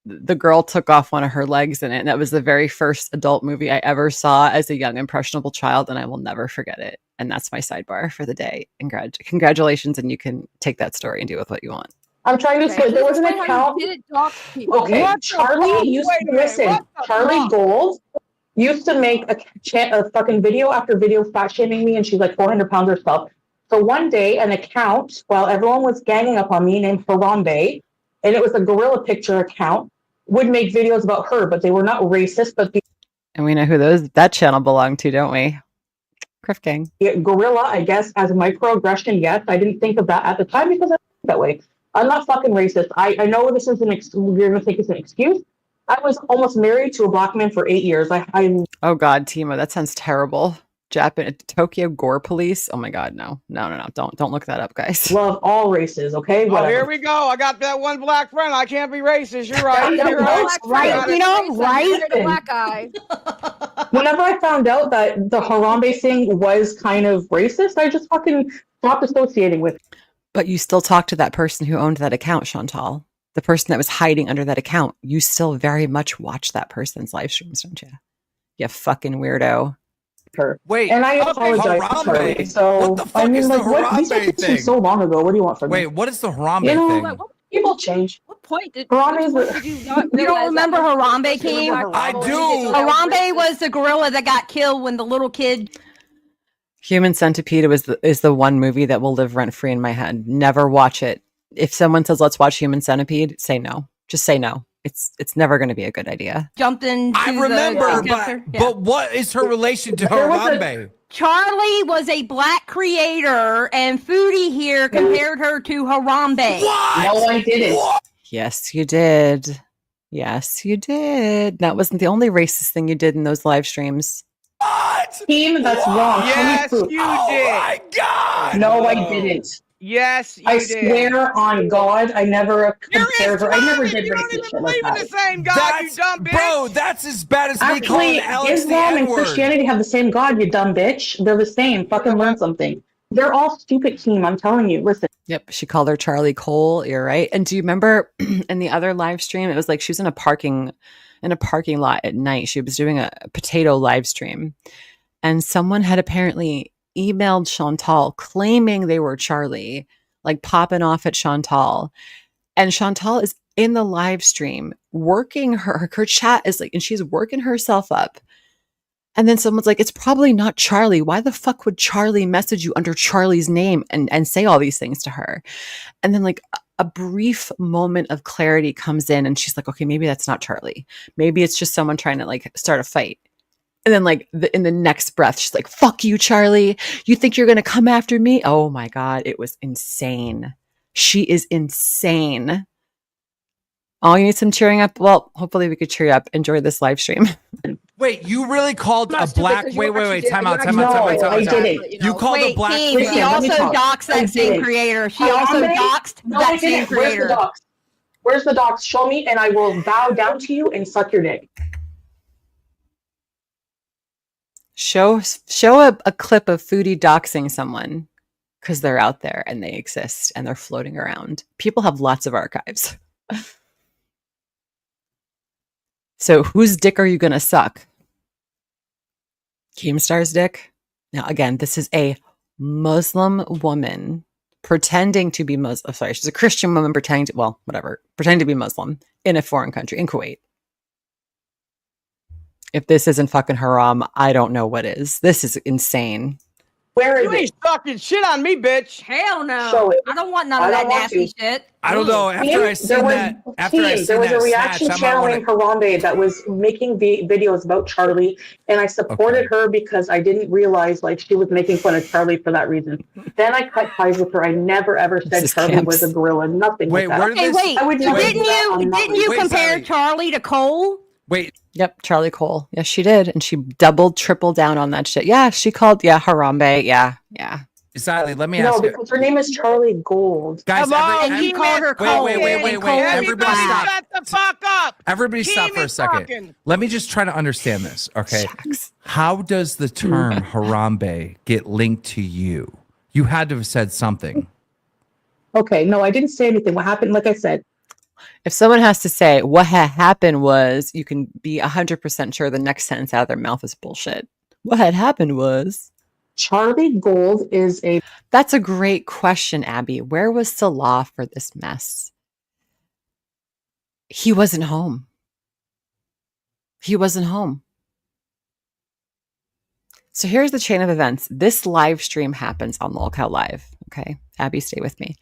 the girl took off one of her legs in it. And that was the very first adult movie I ever saw as a young, impressionable child. And I will never forget it. And that's my sidebar for the day. Congratulations. And you can take that story and do with what you want. I'm trying to explain. There was an Explain how account. you didn't talk to people. Okay, What the Charlie fuck? used Wait to a minute, listen. what the Charlie fuck? Gold used to make a fucking video after video fat shaming me, and she's like 400 pounds herself. So one day, an account, while everyone was ganging up on me, named Harambe, and it was a gorilla picture account, would make videos about her, but they were not racist, but And we know who that channel belonged to, don't we? Criff Gang. the gorilla, I guess, as a microaggression. Yes, I didn't think of that at the time because I think that way. I'm not fucking racist. I know this is you're gonna think it's an excuse. I was almost married to a black man for 8 years. I Oh God, Timo, that sounds terrible. Japan, Tokyo Gore Police. Oh my God, no. Don't look that up, guys. love all races. Okay, Oh, whatever. here we go. I got that one black friend. I can't be racist. You're right. Yeah, You're right. right, you know, right? The black guy. Whenever I found out that the Harambe thing was kind of racist, I just fucking stopped associating with it. But you still talk to that person who owned that account, Chantal. The person that was hiding under that account. You still very much watch that person's live streams, don't you? You fucking weirdo. her. Wait, And I okay, apologize to Harambe. her. So What the fuck I mean, is the like, what? These Harambe are things thing? so long ago. What do you want from me? Wait, what is the Harambe You know, thing? Like, what People change. point did Harambe's what the- did you not You don't realize remember that was- Harambe, King? I do. Harambe was the gorilla that got killed when the little kid. Human Centipede is the one movie that will live rent free in my head. Never watch it. If someone says let's watch Human Centipede, say no. Just say no. It's never going to be a good idea. Jumped into I remember, but what is her relation to There was a- Harambe? Charlie was a black creator, and Foodie here compared her to Harambe. What? No, I didn't. What? Yes, you did. Yes, you did. That wasn't the only racist thing you did in those live streams. What? Team, that's wrong. Yes, Show me proof. you Oh did. my God! No, I didn't. Yes, you I did. swear on God, I never You're compared her. I never Islamic. did You don't racist even shit like believe in the that. same God, you dumb bitch. Bro, that's as bad as me calling Actually, Alex the Islam and N-word. Christianity have the same God, you dumb bitch. They're the same. Fucking learn something. They're all stupid, team. I'm telling you. Listen. Yep, she called her Charlie Cole. You're right. And do you remember in the other live stream? It was like she was in a parking lot at night. She was doing a potato live stream, and someone had apparently emailed Chantal claiming they were Charlie, like popping off at Chantal. And Chantal is in the live stream working her chat is like, and she's working herself up. And then someone's like, it's probably not Charlie. Why the fuck would Charlie message you under Charlie's name and say all these things to her? And then like a brief moment of clarity comes in and she's like, okay, maybe that's not Charlie. Maybe it's just someone trying to like start a fight. And then like in the next breath, she's like, fuck you, Charlie. You think you're going to come after me? Oh my God. It was insane. She is insane. Oh, you need some cheering up? Well, hopefully we could cheer you up. Enjoy this live stream. Wait, you really called Not a stupid, black? 'cause you Wait, actually did- time you out. actually did. I didn't. You called a Wait, black? King, Listen, she let me also talk. doxed I that same didn't. creator. She Harambe? also doxed No, I that same didn't. Where's the creator. docs? Where's the docs? Show me, and I will bow down to you and suck your dick. Show a clip of Foodie doxing someone because they're out there and they exist and they're floating around. People have lots of archives. So whose dick are you going to suck? Keemstar's dick? Now, again, this is a Muslim woman pretending to be Muslim. Sorry, she's a Christian woman pretending to be Muslim in a foreign country, in Kuwait. If this isn't fucking haram, I don't know what is. This is insane. Where is You it? ain't sucking shit on me, bitch. Hell no. Show it. I don't want none I of that don't want nasty to. shit. I don't know. After I seen that, there was a reaction channel named Harambe that was making videos about Charlie, and I supported her because I didn't realize like she was making fun of Charlie for that reason. Then I cut ties with her. I never ever This said is Charlie camps. was a gorilla. Nothing Wait, like that. where did Hey, this? wait. I would never Didn't do that you on didn't you Wait, compare Sally. Charlie to Cole? Wait, Yep, Charlie Cole. Yes, she did. And she doubled, tripled down on that shit. Yeah, she called, Harambe. Yeah. Sally, let me No, ask you, because her name is Charlie Gold. guys. Hello, And he called her wait, Cole. wait, wait, wait, And wait. Cole- Everybody Everybody stop. shut the fuck up. Everybody stop Keep for a it second. talking. Let me just try to understand this. Okay. Shucks. How does the term Harambe get linked to you? You had to have said something. Okay, no, I didn't say anything. What happened? Like I said, If someone has to say what had happened was, you can be 100% sure the next sentence out of their mouth is bullshit. What had happened was, Charlie Gold is a That's a great question, Abby. Where was Salah for this mess? He wasn't home. He wasn't home. So here's the chain of events. This live stream happens on LolCow Live. Okay. Abby, stay with me.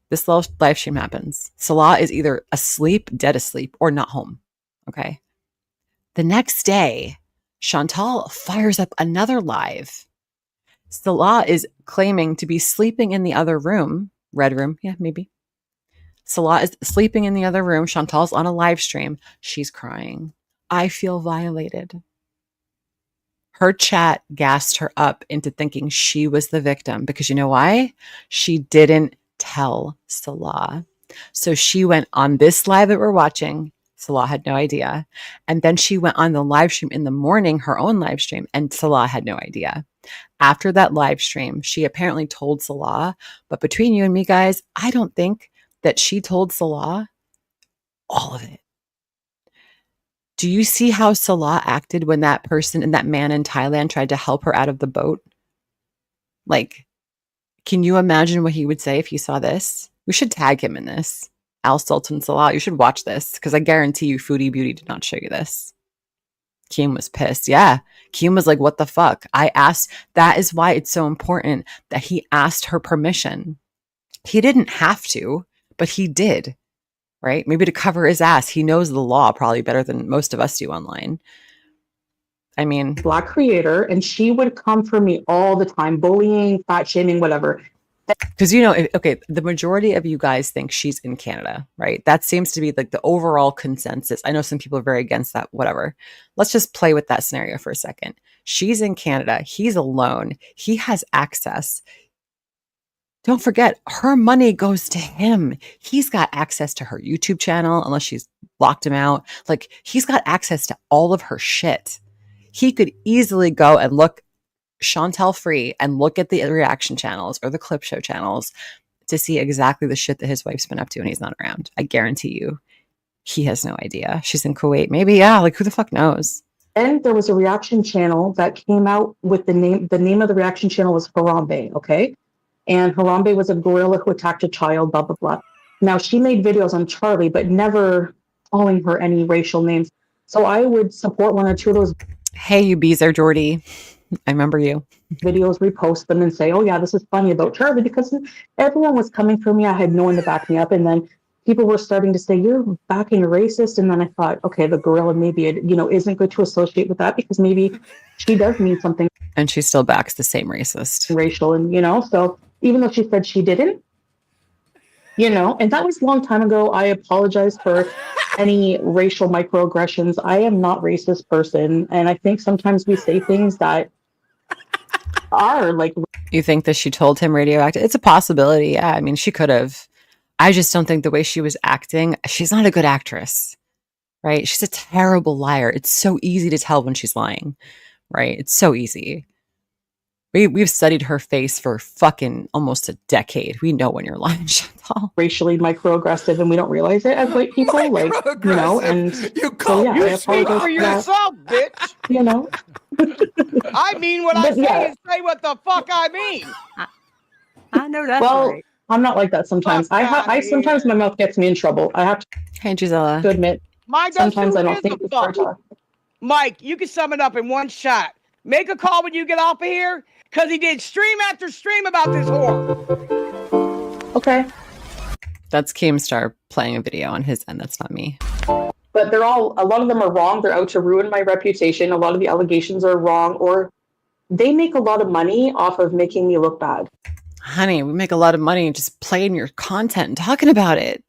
This live stream happens. Salah is either asleep, dead asleep, or not home. Okay. The next day, Chantal fires up another live. Salah is claiming to be sleeping in the other room. Red room. Yeah, maybe. Salah is sleeping in the other room. Chantal's on a live stream. She's crying. I feel violated. Her chat gassed her up into thinking she was the victim because you know why? She didn't tell Salah. So she went on this live that we're watching. Salah had no idea. And then she went on the live stream in the morning, her own live stream, and Salah had no idea. After that live stream, she apparently told Salah, but between you and me, guys, I don't think that she told Salah all of it. Do you see how Salah acted when that person and that man in Thailand tried to help her out of the boat? Like, can you imagine what he would say if he saw this? We should tag him in this. Al Sultan Salah, you should watch this because I guarantee you Foodie Beauty did not show you this. Keem was pissed. Yeah. Keem was like, what the fuck? I asked. That is why it's so important that he asked her permission. He didn't have to, but he did. Right? Maybe to cover his ass. He knows the law probably better than most of us do online. I mean, Black creator, and she would come for me all the time, bullying, fat shaming, whatever. because you know, okay, the majority of you guys think she's in Canada, right? That seems to be like the overall consensus. I know some people are very against that, whatever. Let's just play with that scenario for a second. She's in Canada. He's alone. He has access. Don't forget, her money goes to him. He's got access to her YouTube channel, unless she's blocked him out. Like, he's got access to all of her shit. He could easily go and look Chantal free and look at the reaction channels or the clip show channels to see exactly the shit that his wife's been up to when he's not around. I guarantee you, he has no idea. She's in Kuwait. Maybe, yeah, like who the fuck knows? Then there was a reaction channel that came out with the name of the reaction channel was Harambe, okay? And Harambe was a gorilla who attacked a child, blah, blah, blah. Now, she made videos on Charlie, but never calling her any racial names. So I would support one or two of those Hey, you Beezer Jordy. I remember you. videos, repost them, and say, oh, yeah, this is funny about Charlie, because everyone was coming for me. I had no one to back me up. And then people were starting to say, you're backing a racist. And then I thought, okay, the gorilla maybe it, isn't good to associate with that because maybe she does mean something. And she still backs the same racist. Racial, and so even though she said she didn't, and that was a long time ago. I apologize for any racial microaggressions. I am not a racist person, and I think sometimes we say things that are like. You think that she told him radioactive? It's a possibility. Yeah, I mean, she could have. I just don't think the way she was acting. She's not a good actress, right? She's a terrible liar. It's so easy to tell when she's lying, right? It's so easy. We've studied her face for fucking almost a decade. We know when you're lying, Chantal. Racially microaggressive, and we don't realize it as white people, and you call I Speak apologize for yourself, bitch. I mean what I But, say yeah. and say what the fuck I mean. I know that's Well, right. I'm not like that sometimes. Fuck outta I sometimes here. my mouth gets me in trouble. I have Hey, Gisela. to admit, Mike, sometimes I don't think before I talk. Mike, you can sum it up in one shot. Make a call when you get off of here, because he did stream after stream about this whore. Okay. That's Keemstar playing a video on his end. That's not me. But a lot of them are wrong. They're out to ruin my reputation. A lot of the allegations are wrong, or they make a lot of money off of making me look bad. Honey, we make a lot of money just playing your content and talking about it.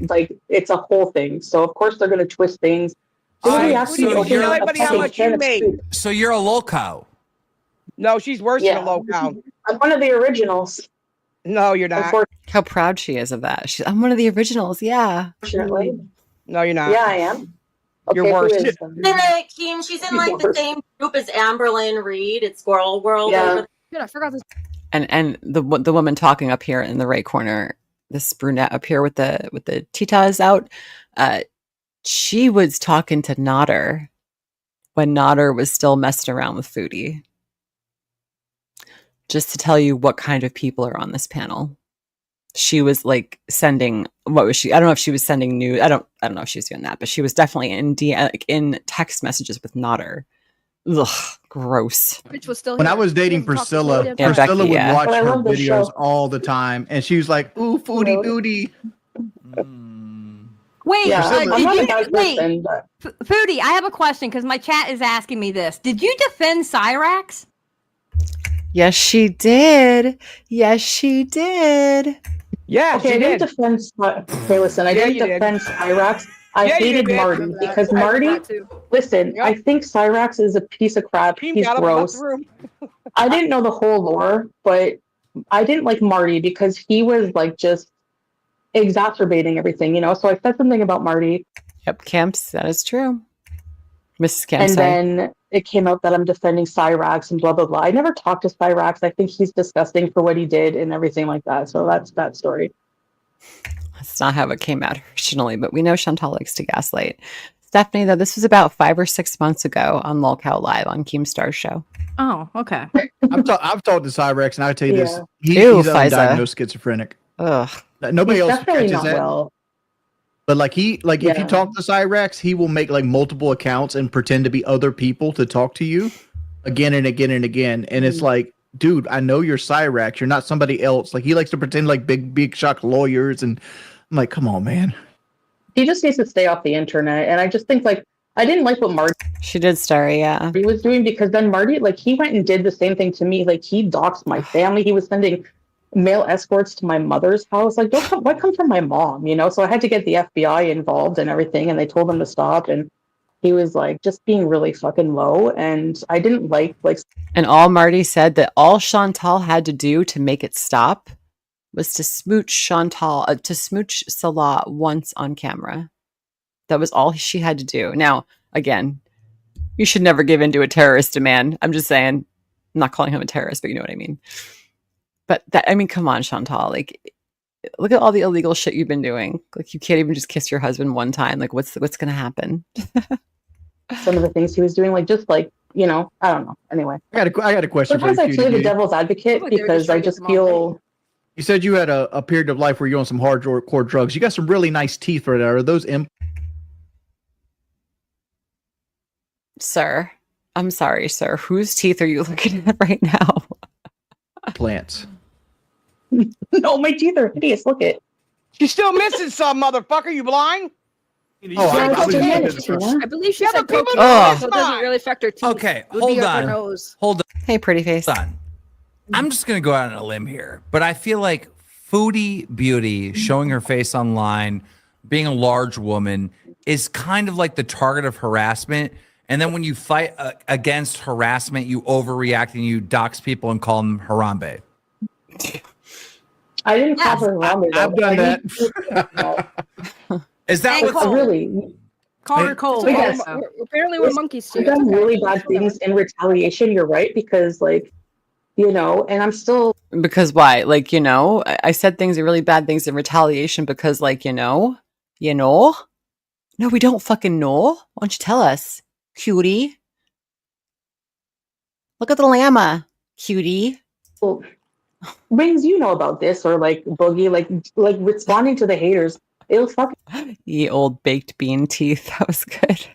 Like, it's a whole thing. So, of course, they're going to twist things. So Tell everybody how much you made. So you're a LolCow. No, she's worse Yeah. than a LolCow. I'm one of the originals, No, you're not. How proud she is of that. I'm one of the originals. Yeah. unfortunately. No, you're not. Yeah, I am. You're who worse. is them? Keem, she's in like the same group as Amberlyn Reed. It's Squirrel World. Yeah. Dude, I forgot this. And the woman talking up here in the right corner, this brunette up here with the titas out, she was talking to Nodder when Nodder was still messing around with Foodie. just to tell you what kind of people are on this panel. She was like sending, what was she? I don't know if she was sending news. I don't know if she was doing that, but she was definitely in text messages with Nodder. Ugh, gross. Bitch was still When I here. was She dating doesn't talk to Priscilla, Claudia. Yeah, Priscilla Becky, would yeah. watch But I her love this videos show. all the time, and she was like, "Ooh, foodie booty." Wait, Yeah, Priscilla- I'm did not you a bad wait, person, but Foodie? I have a question because my chat is asking me this. Did you defend Cyrax? Yes, she did. Yes, she did. Yeah, okay, she I didn't did. defend. Okay, listen, I Yeah, didn't you did. defend Cyrax. I Yeah, you hated did, bitch. Marty Remember that. because I remember Marty. that too. Listen, Yep. I think Cyrax is a piece of crap. Team He's got up and left gross. the room. I didn't know the whole lore, but I didn't like Marty because he was like just exacerbating everything, you know. So I said something about Marty, Yep, Camps, that is true. Mrs. Camps, and sorry. then it came out that I'm defending Cyrax and blah blah blah. I never talked to Cyrax. I think he's disgusting for what he did and everything like that. So that's that story. That's not how it came out originally, but we know Chantal likes to gaslight. Stephanie, though, this was about 5 or 6 months ago on LolCow Live on Keemstar's show. Oh, okay. I've talked to Cyrex, and I tell you this: Ew, he's Fiza. undiagnosed schizophrenic. Ugh. Nobody He's else definitely catches not that. well. But like if Yeah. you talk to Cyrex, he will make like multiple accounts and pretend to be other people to talk to you again and again and again. And it's like, dude, I know you're Cyrex. You're not somebody else. Like he likes to pretend like big shot lawyers, and I'm like, come on, man. He just needs to stay off the internet. And I just think like I didn't like what Marty She did star, yeah. was doing because then Marty, like he went and did the same thing to me. Like he doxed my family. He was sending male escorts to my mother's house. Like, don't come, why come from my mom? You know? So I had to get the FBI involved and everything, and they told him to stop. And he was like just being really fucking low. And I didn't like And all Marty said that all Chantal had to do to make it stop was to smooch to smooch Salah once on camera. That was all she had to do. Now, again, you should never give in to a terrorist demand. I'm just saying, I'm not calling him a terrorist, but you know what I mean. But that, I mean, come on, Chantal. Like, look at all the illegal shit you've been doing. Like, you can't even just kiss your husband one time. Like, what's going to happen? some of the things he was doing, like just like, you know, I don't know. Anyway, I got a question for you. sometimes I play the Cutie. devil's advocate Like they were because just I trying to just get them off, feel You said you had a period of life where you're on some hardcore drugs. You got some really nice teeth right there. Are those Sir, I'm sorry, sir. Whose teeth are you looking at right now? implants? no, my teeth are hideous. Look it. She's still missing some, motherfucker. You blind? Oh, I was just just looking for- yeah. I believe she Yeah, said but people cocaine, don't so it doesn't mind. really affect her teeth. Okay, It would hold be her on. nose. Hold Hey, pretty face. on. I'm just going to go out on a limb here, but I feel like Foodie Beauty showing her face online, being a large woman, is kind of like the target of harassment. And then when you fight against harassment, you overreact and you dox people and call them Harambe. I didn't call her Harambe, though. I've done I that. Is that And what? Cole. really, Call her Cole. But yes, Apparently we're monkeys too. I've done really bad things in retaliation. You're right, because like, you know, and I'm still Because why? Like, you know, I said things are really bad things in retaliation because, like, you know? No, we don't fucking know. Why don't you tell us, cutie? Look at the llama, cutie. well, Rings, you know about this, or like Boogie, like responding to the haters. It'll fucking Ye old baked bean teeth. That was good.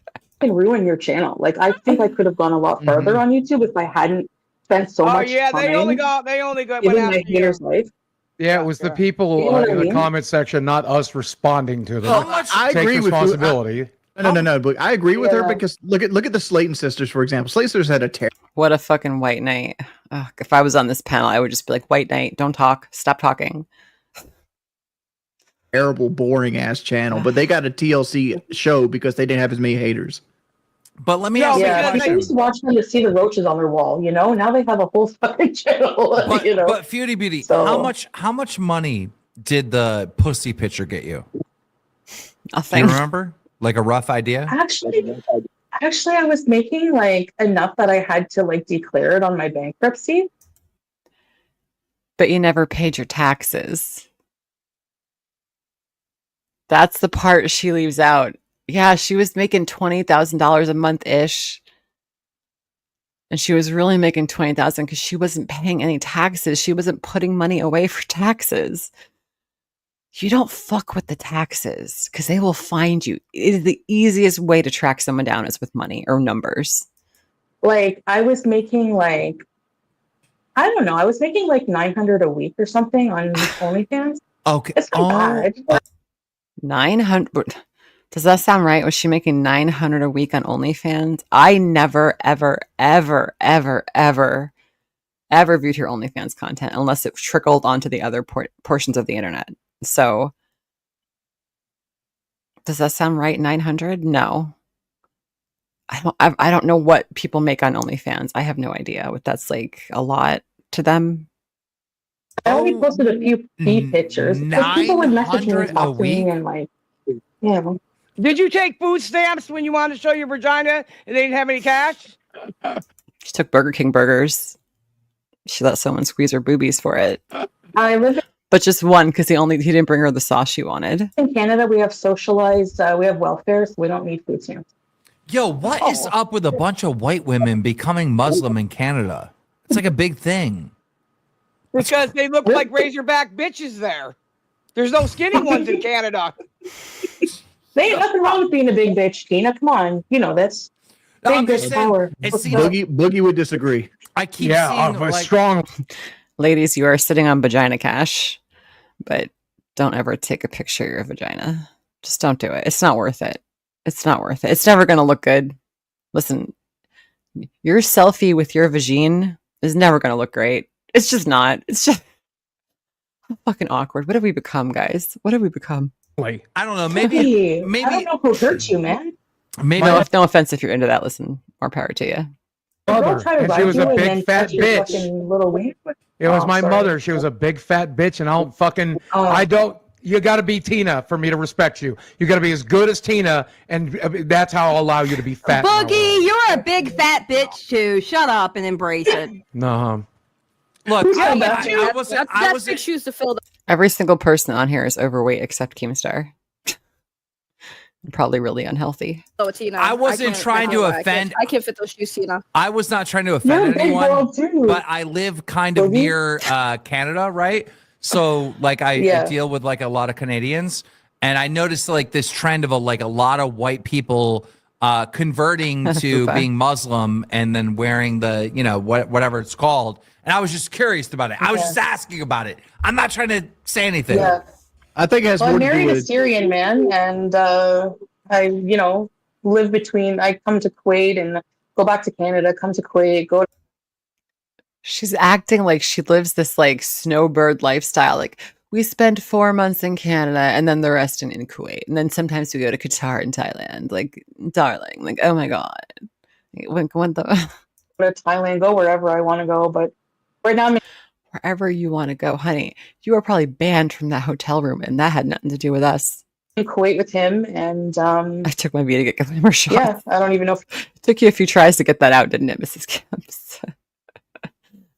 ruin your channel. Like I think I could have gone a lot further on YouTube if I hadn't spent so Oh much yeah, time they only got went giving after my you. haters life. Yeah, it was the people You know what I in the mean? comment section, not us responding to them. How much? I Take agree with you. responsibility. No. But I agree with her Yeah. because look at the Slayton sisters, for example. Slayton sisters had a What a fucking white knight. Ugh, if I was on this panel, I would just be like, white knight, don't talk. Stop talking. terrible, boring ass channel, but they got a TLC show because they didn't have as many haters. But let me No, ask you a Yeah, because people question. used to watch them to see the roaches on their wall. You know, now they have a whole fucking channel. But, you know, but Foodie Beauty, So- how much money did the pussy picture get you? Do Nothing. you remember? Like a rough idea? actually, I was making like enough that I had to like declare it on my bankruptcy. But you never paid your taxes. That's the part she leaves out. Yeah, she was making $20,000 a month ish. And she was really making 20,000 because she wasn't paying any taxes. She wasn't putting money away for taxes. You don't fuck with the taxes because they will find you. It is the easiest way to track someone down is with money or numbers. Like I was making like, I don't know, I was making like 900 a week or something on OnlyFans. Okay. It's not bad. 900. Does that sound right? Was she making 900 a week on OnlyFans? I never, ever, ever, ever, ever, ever viewed her OnlyFans content unless it trickled onto the other portions of the internet. So, does that sound right? 900? No. I don't know what people make on OnlyFans. I have no idea what that's like. A lot to them. I only posted a few feed pictures. Because people would message me and talk to me and like, yeah. Did you take food stamps when you wanted to show your vagina and they didn't have any cash? She took Burger King burgers. She let someone squeeze her boobies for it. I live But just one because he didn't bring her the sauce she wanted. in Canada. We have socialized, we have welfare, so we don't need food stamps. Yo, what is up with a bunch of white women becoming Muslim in Canada? It's like a big thing. Because they look like Razorback bitches there. There's no skinny ones in Canada. There ain't nothing wrong with being a big bitch, Tina. Come on, you know that's No, I'm big just bitch saying, power. it seems Boogie would disagree. I keep Yeah, seeing a like, strong. Ladies, you are sitting on vagina cash, but don't ever take a picture of your vagina. Just don't do it. It's not worth it. It's not worth it. It's never going to look good. Listen, your selfie with your vagine is never going to look great. It's just not. It's just fucking awkward. What have we become, guys? What have we become? I don't know. Hey, I don't know who hurt you, man. Maybe No offense if you're into that. Listen, more power to you. Don't try to And she ride was you a and big then fat touch your bitch. fucking little wing. It was Oh, my sorry. mother. She was a big fat bitch, and I don't fucking. Oh. I don't. You got to be Tina for me to respect you. You got to be as good as Tina, and that's how I'll allow you to be fat. Boogie, you're a big fat bitch too. Shut up and embrace it. No. look. Who's I, got that? I, I was. That's, I that's was. big shoes to fill. Every single person on here is overweight except Keemstar. Probably really unhealthy. Oh, Tina. I wasn't can't- trying I to can't- offend. I can't fit those shoes, Tina. I was not trying to offend You're a big anyone, girl too. but I live kind of Boogie? near Canada, right? So like I Yeah. deal with like a lot of Canadians, and I noticed like this trend of a lot of white people converting to Fupa. being Muslim and then wearing the whatever it's called. And I was just curious about it. I was Yeah. just asking about it. I'm not trying to say anything. Yeah. I think it has Well, I more to do married a with. Syrian man, and I, live between. I come to Kuwait and go back to Canada. Come to Kuwait. Go. She's acting like she lives this like snowbird lifestyle. Like we spend 4 months in Canada and then the rest in Kuwait. And then sometimes we go to Qatar and Thailand. Like, darling, like, oh my God. What the to Thailand, go wherever I want to go. But right now, I'm wherever you want to go, honey. You are probably banned from that hotel room, and that had nothing to do with us. in Kuwait with him, and I took my V to get glamour shots. yeah, I don't even know if It took you a few tries to get that out, didn't it, Mrs. Kimps?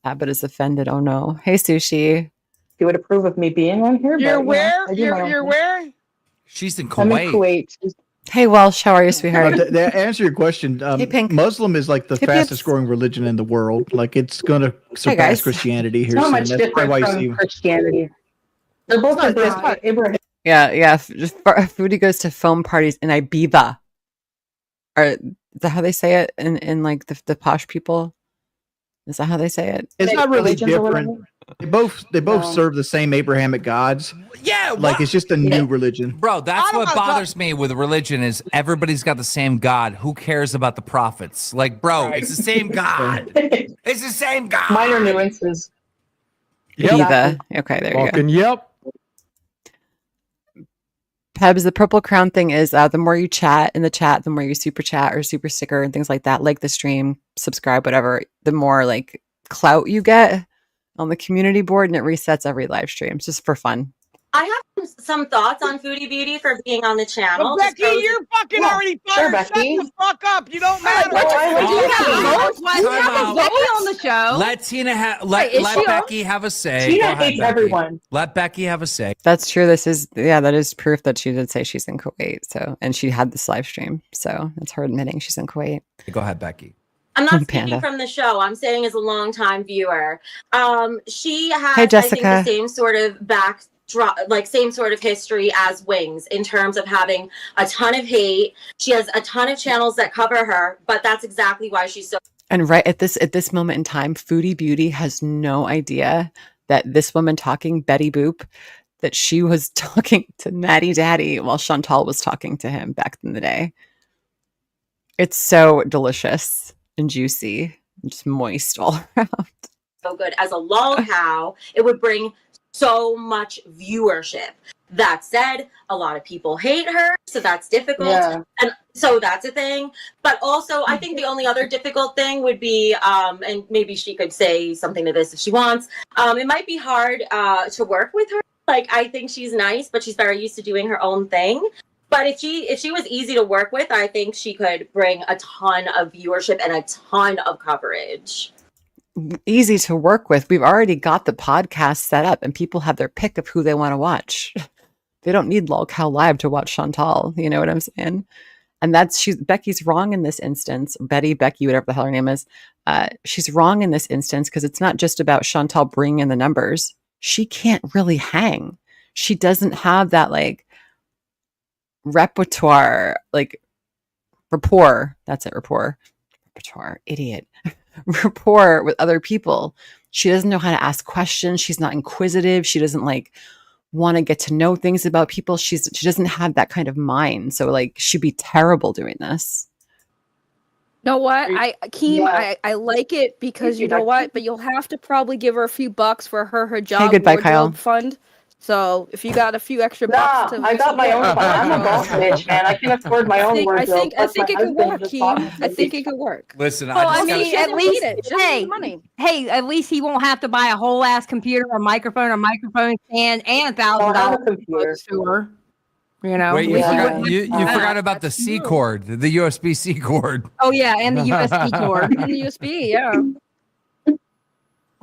Abbott is offended. Oh no. Hey, Sushi. he would approve of me being on here. You're but, where? I do my own You're thing. where? She's in I'm Kuwait. in Kuwait. Hey, Welsh. How are you, sweetheart? To answer your question, Hey, Pink. Muslim is like the Hey, fastest Pips. growing religion in the world. Like it's gonna surpass guys. Christianity here It's not soon. much That's probably why different you from see. Christianity. They're both Abraham. Yeah. Foodie goes to foam parties in Ibiza. Or is that how they say it in like the posh people? Is that how they say it? It's not really Religions or different. whatever? They both No. serve the same Abrahamic gods. Yeah, Like what? it's just a new religion. Bro, that's I don't what wanna bothers me with religion is everybody's got the same God. Who cares about the prophets? Like, bro, Right. it's the same God. It's the same God. Minor nuances. Yep. Ibiza. Okay, there you go. Fucking yep. Pebs, the purple crown thing is the more you chat in the chat, the more you super chat or super sticker and things like that, like the stream, subscribe, whatever, the more like clout you get on the community board, and it resets every live stream. It's just for fun. I have some thoughts on Foodie Beauty for being on the channel. Well, Just Becky, goes- you're fucking Yeah, already sure, fired. Shut Becky. the fuck up. You don't matter. What What the- do you have Time votes? Why do you out. have Becky on the show? Let Tina Wait, is let she on? Becky have a say. Tina Go ahead, hates Becky. everyone. Let Becky have a say. That's true. That is proof that she did say she's in Kuwait. So, and she had this live stream. So that's her admitting she's in Kuwait. Go ahead, Becky. I'm not speaking Panda. from the show. I'm saying as a longtime viewer. She has, Hey, I think, Jessica. the same sort of backdrop, like same sort of history as Wings in terms of having a ton of hate. She has a ton of channels that cover her, but that's exactly why she's so. And right at this moment in time, Foodie Beauty has no idea that this woman talking, Betty Boop, that she was talking to Maddie Daddy while Chantal was talking to him back in the day. It's so delicious and juicy and just moist all around. So good. As a LolCow, it would bring so much viewership. That said, a lot of people hate her, so that's difficult. Yeah. And so that's a thing. But also, I think the only other difficult thing would be, and maybe she could say something to this if she wants, it might be hard to work with her. Like, I think she's nice, but she's very used to doing her own thing. But if she was easy to work with, I think she could bring a ton of viewership and a ton of coverage. Easy to work with. We've already got the podcast set up and people have their pick of who they want to watch. They don't need LolCow Live to watch Chantal. You know what I'm saying? And Becky's wrong in this instance. Becky, whatever the hell her name is. She's wrong in this instance because it's not just about Chantal bringing in the numbers. She can't really hang. She doesn't have that like repertoire, like rapport. That's it, rapport. Repertoire, idiot. Rapport with other people. She doesn't know how to ask questions. She's not inquisitive. She doesn't like want to get to know things about people. She doesn't have that kind of mind. So like she'd be terrible doing this. Know what? I like it because you know what? But you'll have to probably give her a few bucks for her hijab goodbye, wardrobe Kyle. fund. So if you got a few extra bucks, I got my own. I'm a boss bitch, man. I can afford my own wardrobe. I think it could work, Keem. I think it could work. Listen, Well, I I just mean, gotta, at least, Hey, money. hey, at least he won't have to buy a whole ass computer, a microphone stand, and I have a $1,000 computer. to her. You know. wait, you Yeah. forgot you forgot about the C cord, the USB-C cord. Oh yeah, and the USB cord. And the USB, yeah.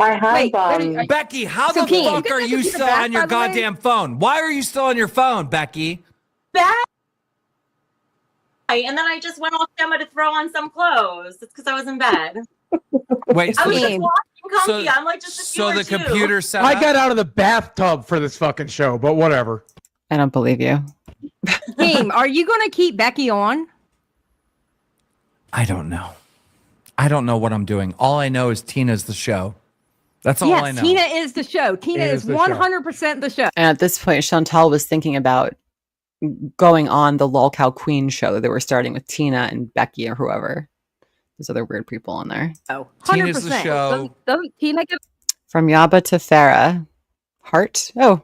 I have Wait, Becky, how So, the Keem, fuck are you computer still back, on your by the way? goddamn phone? Why are you still on your phone, Becky? That. And then I just went off camera to throw on some clothes. It's because I was in bed. Wait, I so, was just Keem. watching comfy. I'm like just a so the viewer, too. computer set I up? got out of the bathtub for this fucking show, but whatever. I don't believe you. Team, are you going to keep Becky on? I don't know. I don't know what I'm doing. All I know is Tina's the show. That's all I Yes, know. Tina is the show. Tina It is is the show. 100% the show. And at this point, Chantal was thinking about going on the LolCow Queen show that they were starting with Tina and Becky or whoever. There's other weird people on there. Oh, Tina's the 100%. show. Doesn't Tina get From Yaba to Farrah. Heart. Oh,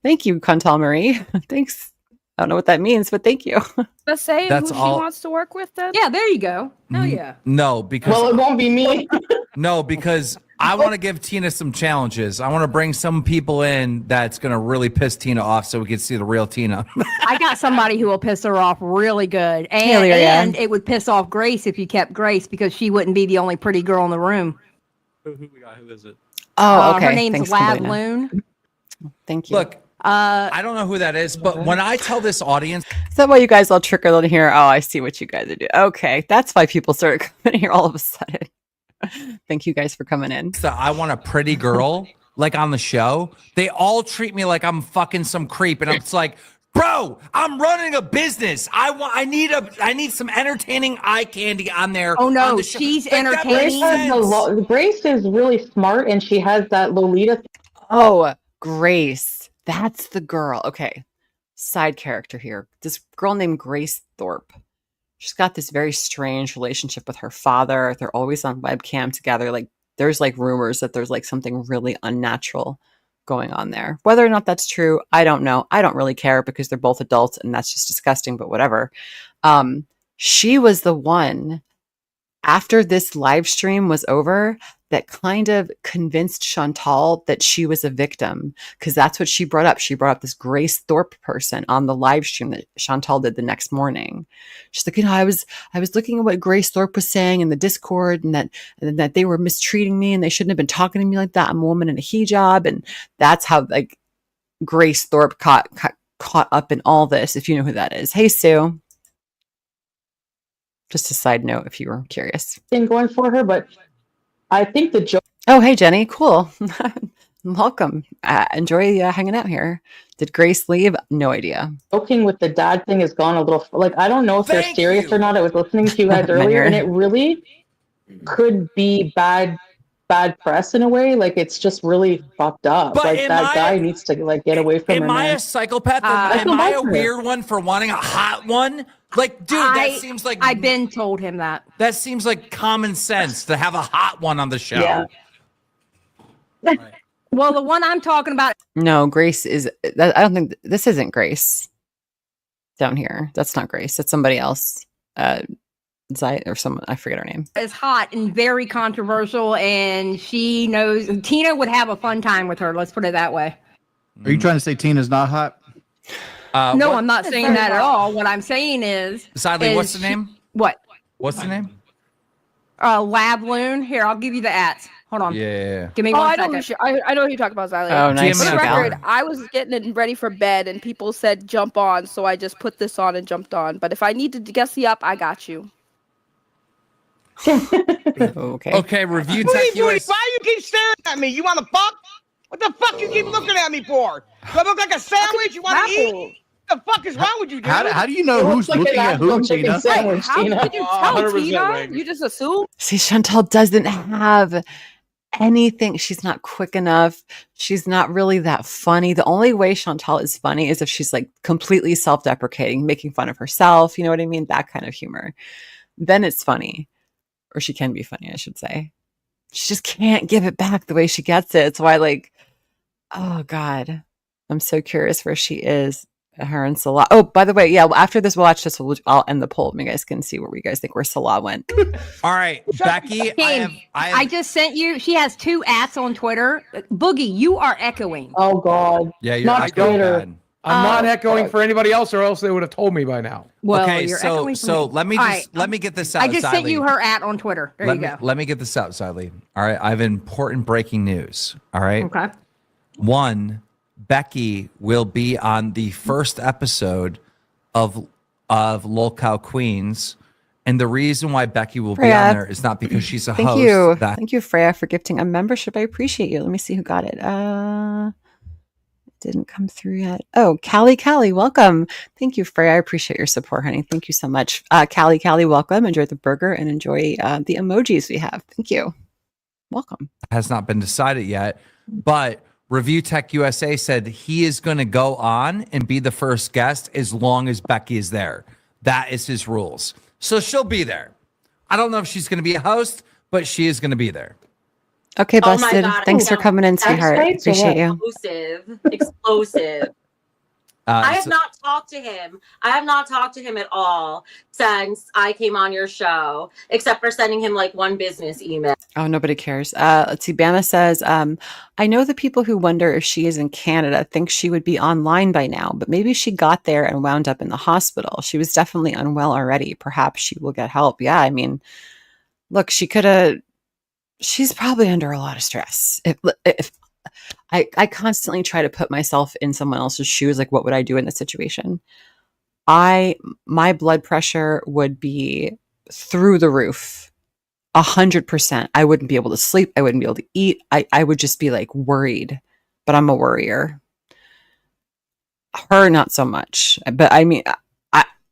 thank you, Chantal Marie. Thanks. I don't know what that means, but thank you. to say That's who she all- wants to work with then? Yeah, there you go. Hell yeah. No, because Well, it won't be me. no, because I want to give Tina some challenges. I want to bring some people in that's going to really piss Tina off so we can see the real Tina. I got somebody who will piss her off really good. Hey, Lyria. And it would piss off Grace if you kept Grace because she wouldn't be the only pretty girl in the room. Who we got? Who is it? Oh, okay. Her name's Thanks, Lad Kimberly. Loon. Thank you. Look, I don't know who that is, but when I tell this audience, Is that why you guys all trickled in here? Oh, I see what you guys are doing. Okay. That's why people started coming here all of a sudden. Thank you guys for coming in. that I want a pretty girl like on the show, they all treat me like I'm fucking some creep, and it's like, bro, I'm running a business. I need some entertaining eye candy on there. Oh, no, on the show. she's Like, that makes entertaining. sense. Grace is really smart, and she has that Lolita. Oh, Grace. That's the girl. Okay. Side character here. This girl named Grace Thorpe. She's got this very strange relationship with her father. They're always on webcam together. Like there's like rumors that there's like something really unnatural going on there. Whether or not that's true, I don't know. I don't really care because they're both adults and that's just disgusting, but whatever. She was the one after this live stream was over that kind of convinced Chantal that she was a victim because that's what she brought up. She brought up this Grace Thorpe person on the live stream that Chantal did the next morning. She's like, you know, I was looking at what Grace Thorpe was saying in the Discord and that they were mistreating me and they shouldn't have been talking to me like that. I'm a woman in a hijab. And that's how like Grace Thorpe caught up in all this, if you know who that is. Hey, Sue. Just a side note if you were curious. thing going for her, but I think the joke. Oh, hey, Jenny. Cool. Welcome. Enjoy hanging out here. Did Grace leave? No idea. Joking with the dad thing has gone a little like I don't know if they're serious or not. I was listening to you guys earlier, and it really could be bad press in a way. Like it's just really fucked up. But like that guy needs to like get away from her. Am I man. a psychopath? Am I a weird one for wanting a hot one? Like, dude, that seems like I've been told him that. That seems like common sense to have a hot one on the show. Yeah. Right. Well, the one I'm talking about. No, Grace is. I don't think this isn't Grace down here. That's not Grace. That's somebody else. Zai or someone. I forget her name. Is hot and very controversial, and she knows. Tina would have a fun time with her. Let's put it that way. Are you trying to say Tina's not hot? No, I'm not saying that at all. What I'm saying is. Sadly, what's the name? What? What's the name? Lab Loon. Here, I'll give you the ats. Hold on. Yeah. Give me Oh, one I know, second. I know who you're talking about, Xylee. Oh, nice. For the TMI. record, I was getting it ready for bed, and people said jump on, so I just put this on and jumped on. But if I needed to guess the up, I got you. Okay. Okay, review Foodie, tech Foodie, US. why you keep staring at me? You want to fuck? What the fuck you keep looking at me for? Do I look like a sandwich you want to eat? What the fuck is wrong with you, dude? How do you know who's Like looking an at actual whom, chicken Tina? sandwich, How Tina. did you tell, 100% Tina? wing. You just assumed? See, Chantal doesn't have anything. She's not quick enough. She's not really that funny. The only way Chantal is funny is if she's like completely self-deprecating, making fun of herself. You know what I mean? That kind of humor. Then it's funny. Or she can be funny, I should say. She just can't give it back the way she gets it. It's why, like, oh God, I'm so curious where she is. Her and Salah. Oh, by the way, yeah. After this, we'll watch this. I'll end the poll. And you guys can see where you guys think where Salah went. All right, Becky. I just sent you. She has 2 ats on Twitter. Boogie, you are echoing. Oh God. Yeah, you're Not echoing Twitter. bad. I'm not echoing for anybody else, or else they would have told me by now. Well, Okay, you're so echoing for me. let me All just right. let me get this out. I just sent Xylee. you her at on Twitter. There you go. Let me get this out, Sadly. All right, I have important breaking news. All right. Okay. One, Becky will be on the first episode of LolCow Queens, and the reason why Becky will be Freya. on there is not because she's a Thank host. you. That Thank you, Freya, for gifting a membership. I appreciate you. Let me see who got it. Didn't come through yet. Oh, Callie, welcome. Thank you, Freya. I appreciate your support, honey. Thank you so much. Callie, welcome. Enjoy the burger and enjoy the emojis we have. Thank you. Welcome. has not been decided yet, but Review Tech USA said he is going to go on and be the first guest as long as Becky is there. That is his rules. So she'll be there. I don't know if she's going to be a host, but she is going to be there. Okay, Oh my Busted. God, Thanks for yeah. coming in, sweetheart. right, so Appreciate you. Explosive. I have So- not talked to him. I have not talked to him at all since I came on your show, except for sending him like one business email. Oh, nobody cares. Let's see. Bama says, I know the people who wonder if she is in Canada think she would be online by now, but maybe she got there and wound up in the hospital. She was definitely unwell already. Perhaps she will get help. Yeah, I mean, look, she's probably under a lot of stress. If I constantly try to put myself in someone else's shoes, like what would I do in this situation? My blood pressure would be through the roof. 100%. I wouldn't be able to sleep. I wouldn't be able to eat. I would just be like worried, but I'm a worrier. Her, not so much. But I mean,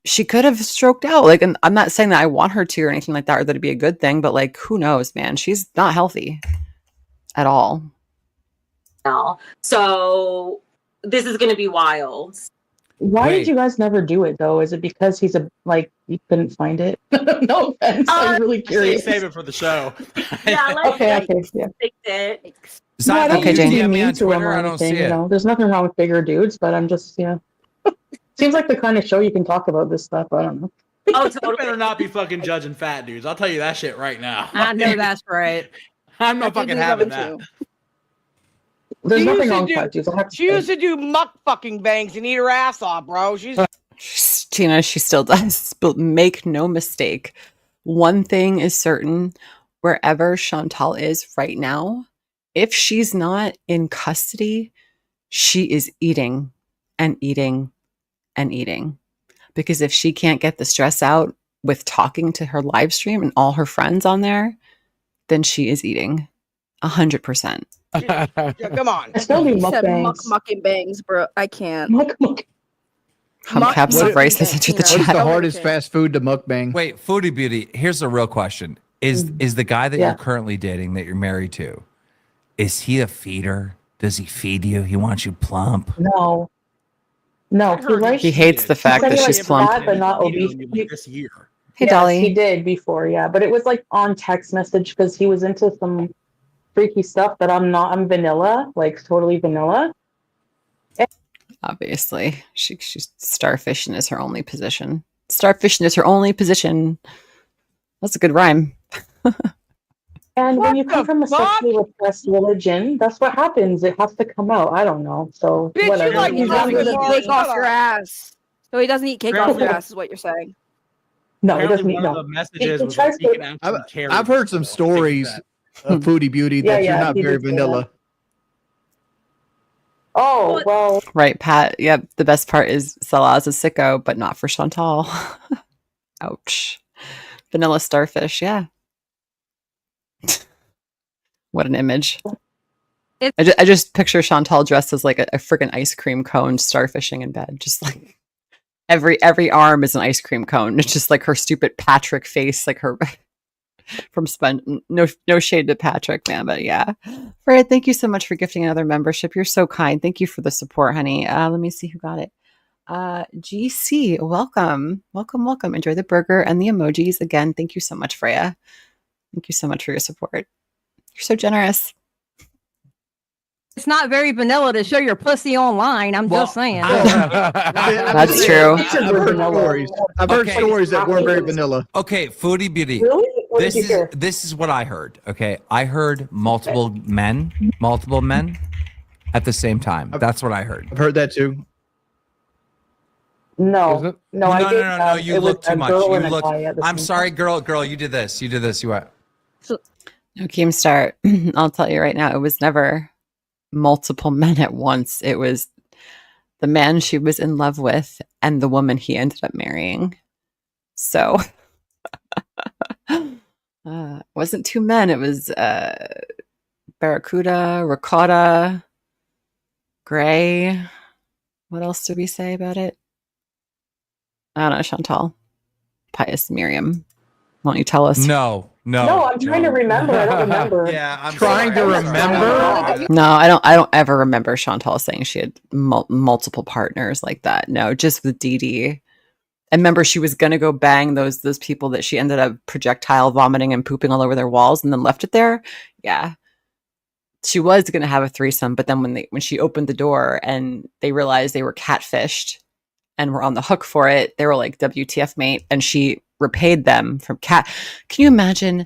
she could have stroked out. Like, and I'm not saying that I want her to or anything like that, or that it'd be a good thing, but like, who knows, man? She's not healthy at all. So this is going to be wild. Why Wait. did you guys never do it though? Is it because he's you couldn't find it? No offense. I'm really curious. Save it for the show. Yeah, let's Okay, yeah. fix it. Is No, I that don't Okay, you Jane. usually DM me mean on to him Twitter? or I don't see anything, it. you know. There's nothing wrong with bigger dudes, but I'm just seems like the kind of show you can talk about this stuff. I don't know. Oh, You totally. better not be fucking judging fat dudes. I'll tell you that shit right now. I know that's right. I'm not I fucking think he's having loving that. too. There's She nothing used to wrong with do- that, dudes. I have to She say. used to do muck fucking bangs and eat her ass off, bro. Tina, she still does. But make no mistake. One thing is certain, wherever Chantal is right now, if she's not in custody, she is eating and eating and eating. Because if she can't get the stress out, with talking to her live stream and all her friends on there, then she is eating 100%. Yeah, come on. I still do He said muck mukbangs. mucking bangs, bro. I can't. Muck. Hubcaps Muck of rice mucking has entered the bangs, What is chat. the Over hardest the fast food to mukbang? Wait, Foodie Beauty. Here's a real question: Is the guy that Yeah. you're currently dating, that you're married to, is he a feeder? Does he feed you? He wants you plump? No. No, he likes. He hates the fact said that he she's likes plump. fat, but not obese. This year. Hey, Yes, Dolly. he did before, yeah, but it was like on text message because he was into some freaky stuff that I'm not. I'm vanilla, like totally vanilla. Obviously, she's starfishing is her only position. Starfishing is her only position. That's a good rhyme. And when you What come the from a fuck? sexually repressed religion, that's what happens. It has to come out. I don't know. So Bitch, you whatever. like He's He younger doesn't than eat me. cake off your ass. So he doesn't eat cake off your ass, is what you're saying. No, he Apparently doesn't eat. one of No. the messages He was tries like, he to- can actually carry I've heard some himself. stories of Foodie Beauty that Yeah, you're not he very did say that. vanilla. Oh well, Right, Pat. Yep. The best part is Salah's a sicko, but not for Chantal. Ouch. Vanilla starfish. Yeah. What an image. I just picture Chantal dressed as like a freaking ice cream cone starfishing in bed. Just like every arm is an ice cream cone. It's just like her stupid Patrick face, like her from Spon. No shade to Patrick, man, but yeah. Fred, thank you so much for gifting another membership. You're so kind. Thank you for the support, honey. Let me see who got it. GC, welcome. Enjoy the burger and the emojis. Again, thank you so much, Freya. Thank you so much for your support. You're so generous. It's not very vanilla to show your pussy online. I'm just saying. That's true. I've heard stories. I've heard Okay. stories that weren't very vanilla. Okay, Foodie Beauty. really? What did you hear? This is what I heard. Okay, I heard multiple men at the same time. That's what I heard. I've heard that too. No, Is it? no, I did. No. You it look was too a much. girl You and a look. guy at the I'm same sorry, time. girl. You did this. You did this. You what? No, Keemstar, I'll tell you right now, it was never multiple men at once. It was the man she was in love with and the woman he ended up marrying. So it wasn't two men. It was Barracuda, Ricotta, Gray. What else did we say about it? I don't know, Chantal. Pious Miriam. Why don't you tell us? No. No, I'm trying to remember. I don't remember. Yeah, I'm Trying to sorry. remember? No, I don't ever remember Chantal saying she had multiple partners like that. No, just with Dee Dee. And remember, she was gonna go bang those people that she ended up projectile vomiting and pooping all over their walls, and then left it there. Yeah, she was gonna have a threesome, but then when she opened the door and they realized they were catfished and were on the hook for it, they were like, "WTF, mate?" And she repaid them from cat. Can you imagine?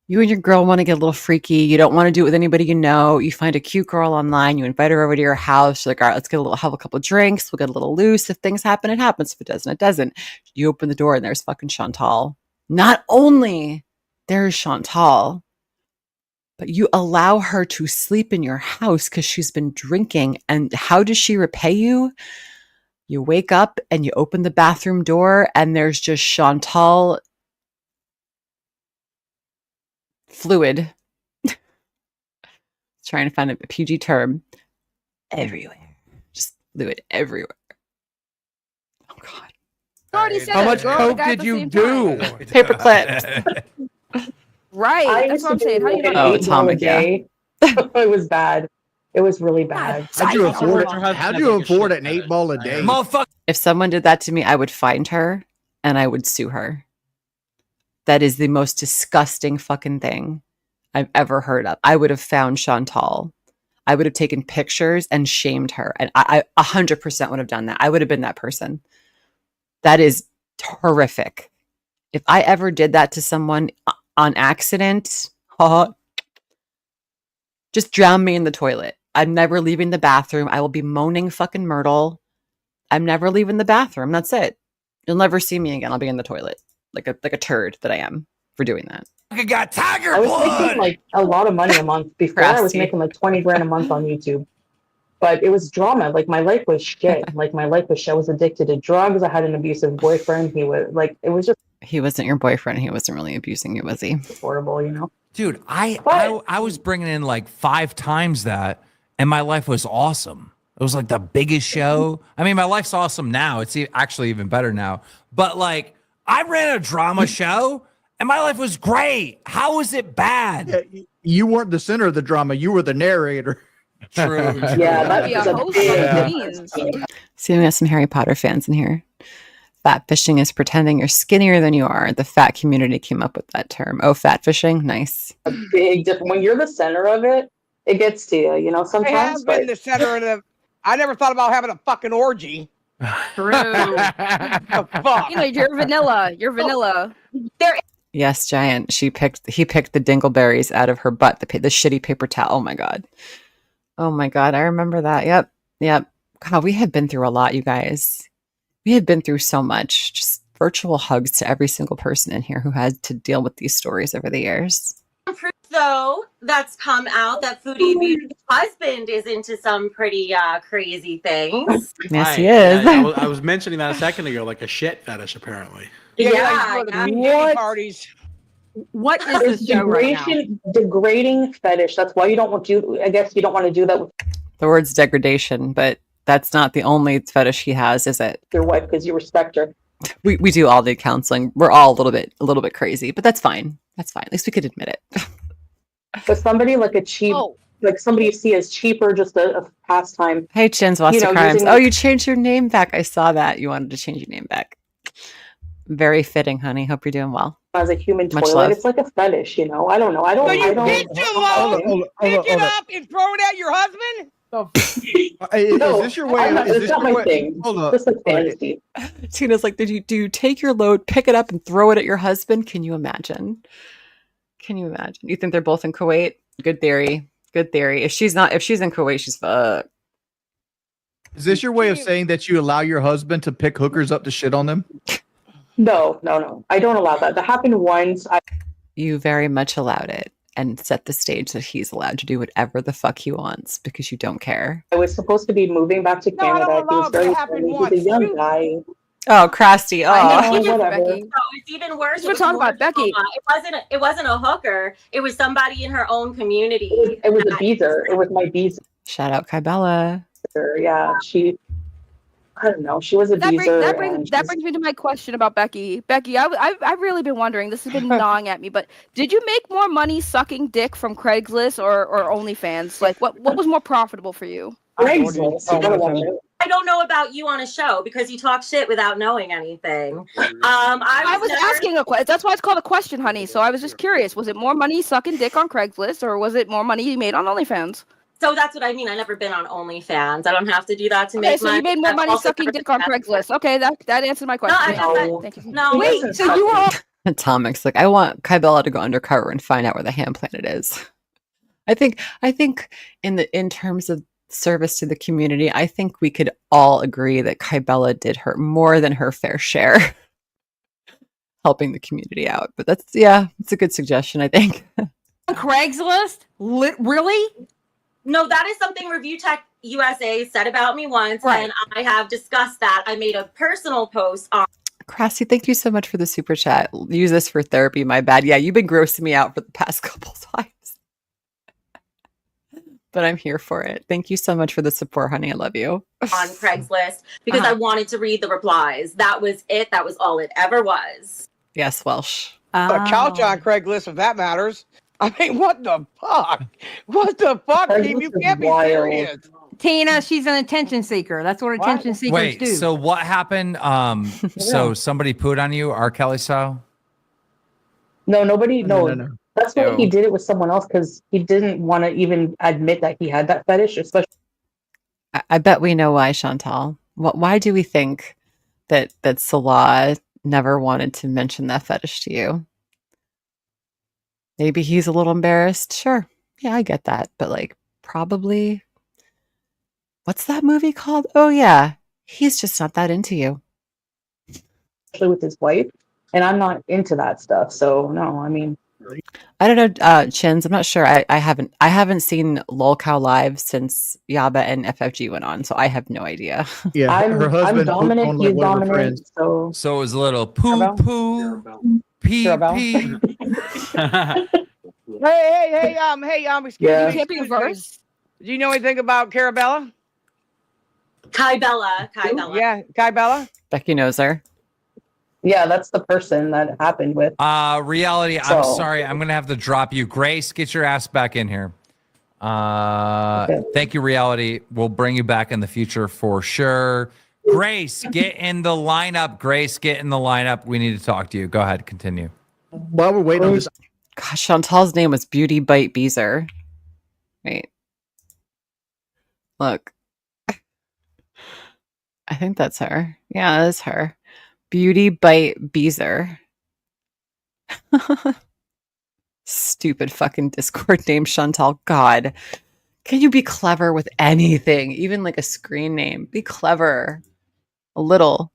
You and your girl want to get a little freaky. You don't want to do it with anybody you know. You find a cute girl online. You invite her over to your house. You're like, all right, let's have a couple of drinks. We'll get a little loose. If things happen, it happens. If it doesn't, it doesn't. You open the door and there's fucking Chantal. Not only there's Chantal, but you allow her to sleep in your house because she's been drinking. And how does she repay you? You wake up and you open the bathroom door and there's just Chantal fluid. Trying to find a PG term. Everywhere. Just fluid everywhere. Oh God. You already said How it, much girl, coke guy at did the you same do? time. Paper clips. Right. I That's used what to I'm saying. do How you like know? Oh, an Atomic, $8 a day. It was bad. It was really bad. How'd you I afford it? heard your husband How'd had you to take a afford shit an for 8 ball a that. day? Motherfucker. If someone did that to me, I would find her and I would sue her. That is the most disgusting fucking thing I've ever heard of. I would have found Chantal. I would have taken pictures and shamed her. And I 100% would have done that. I would have been that person. That is horrific. If I ever did that to someone on accident, just drown me in the toilet. I'm never leaving the bathroom. I will be moaning fucking Myrtle. I'm never leaving the bathroom. That's it. You'll never see me again. I'll be in the toilet like a turd that I am for doing that. I got tiger I was blood. making like a lot of money a month before. I was Crafty. making like 20 grand a month on YouTube. But it was drama. Like my life was shit. I was addicted to drugs. I had an abusive boyfriend. He was like, it was just He wasn't your boyfriend. He wasn't really abusing you, was he? It's horrible, you know. Dude, I was bringing in like 5 times that, and my life was awesome. It was like the biggest show. I mean, my life's awesome now. It's actually even better now. But like, I ran a drama show, and my life was great. How was it bad? Yeah, you weren't the center of the drama. You were the narrator. True. Yeah, that's Yeah, a host big of difference. scenes. See, we have some Harry Potter fans in here. Fat fishing is pretending you're skinnier than you are. The fat community came up with that term. Oh, fat fishing? Nice. A big difference. When you're the center of it, it gets to you, you know, I sometimes. have been the center of the. I never thought about having a fucking orgy. True. The fuck? You know, you're vanilla. You're vanilla. Yes, Giant. He picked the dingleberries out of her butt. The shitty paper towel. Oh my god. Oh my god. I remember that. Yep. God, we have been through a lot, you guys. We have been through so much. Just virtual hugs to every single person in here who had to deal with these stories over the years. Proof, though, that's come out that Foodie Beauty's husband is into some pretty crazy things. Yes, he is. I was mentioning that a second ago, like a shit fetish, apparently. Yeah, the meat What? parties. What is It's this show right now? degrading fetish. That's why you don't want to. I guess you don't want to do that with The word's degradation, but that's not the only fetish he has, is it? your wife because you respect her. We do all the counseling. We're all a little bit crazy, but that's fine. That's fine. At least we could admit it. But somebody like a cheap, like somebody you see as cheaper, just a pastime. Hey, Chins, what's You the know, crimes? using- Oh, you changed your name back. I saw that. You wanted to change your name back. Very fitting, honey. Hope you're doing well. As a human Much toilet, love. it's like a fetish, you know. I don't know. I don't. So you I don't. pick your load, pick it up, and throw it at your husband? Is No, this your way? I'm not- Is it's this not your my way? thing. Hold on. Just like fantasy. Tina's like, do you take your load, pick it up, and throw it at your husband? Can you imagine? Can you imagine? You think they're both in Kuwait? Good theory. Good theory. If she's in Kuwait, she's fucked. Is this your way of saying that you allow your husband to pick hookers up to shit on them? No. I don't allow that. That happened once. You very much allowed it and set the stage that he's allowed to do whatever the fuck he wants because you don't care. I was supposed to be moving back to No, I don't Canada. He allow was it, but very it happened friendly. He's once. a young Shoot. guy. Oh, Crusty. I Oh, know, whatever. Becky. So it's even worse. We're talking about Becky. It wasn't a hooker. It was somebody in her own community. It was a beezer. It was my beezer. shout out Kybella. Yeah, I don't know. She was a beezer. That and brings me to my question about Becky. Becky, I've really been wondering. This has been gnawing at me. But did you make more money sucking dick from Craigslist or OnlyFans? Like, what was more profitable for you? Craigslist. I gotta watch it. I don't know about you on a show because you talk shit without knowing anything. I was asking a question. That's why it's called a question, honey. So I was just curious. Was it more money sucking dick on Craigslist or was it more money you made on OnlyFans? So that's what I mean. I never been on OnlyFans. I don't have to do that to Okay, make so money. you made more I've money also sucking never dick on done that. Craigslist. Okay, that answered my question. I- Thank you. No, Wait, listen, so you were all Atomic's like, I want Kybella to go undercover and find out where the ham planet is. I think in terms of service to the community, I think we could all agree that Kybella did her more than her fair share helping the community out. But it's a good suggestion, I think. Craigslist? Really? No, that is something Review Tech USA said about me once, Right. and I have discussed that. I made a personal post on. Crassie, thank you so much for the super chat. Use this for therapy, my bad. Yeah, you've been grossing me out for the past couple times. But I'm here for it. Thank you so much for the support, honey. I love you. On Craigslist because I wanted to read the replies. That was it. That was all it ever was. Yes, Welsh. A couch on Craigslist, if that matters. I mean, what the fuck? What the fuck, team? You can't be serious. Tina, she's an attention seeker. That's what attention seekers Wait, do. so what happened? So somebody pooed on you, R. Kelly style? No, nobody. No, No. that's why he did it with someone else because he didn't want to even admit that he had that fetish, especially. I bet we know why, Chantal. Why do we think that Salah never wanted to mention that fetish to you? Maybe he's a little embarrassed. Sure. Yeah, I get that. But like, probably, what's that movie called? Oh, yeah. He's just not that into you. With his wife, and I'm not into that stuff. So no, I mean, I don't know, Chins. I'm not sure. I haven't seen LolCow live since Yaba and FFG went on, so I have no idea. Yeah, her I'm husband pooped dominant. on like He's one of her dominant. friends. So So it was a little poo Carabelle? poo, pee Carabelle? pee. Excuse Yeah. me. Can't be excuse me. reversed. Do you know anything about Carabella? Kai Bella. Yeah, Kai Bella. Becky knows her. Yeah, that's the person that happened with. Reality, I'm So- sorry. I'm going to have to drop you. Grace, get your ass back in here. Thank you, Reality. We'll bring you back in the future for sure. Grace, get in the lineup. Grace, get in the lineup. We need to talk to you. Go ahead. Continue. While we're waiting on this, Gosh, Chantal's name was Beauty Bite Beezer. Wait. Look. I think that's her. Yeah, that is her. Beauty Bite Beezer. Stupid fucking Discord name, Chantal. God. Can you be clever with anything? Even like a screen name. Be clever. A little.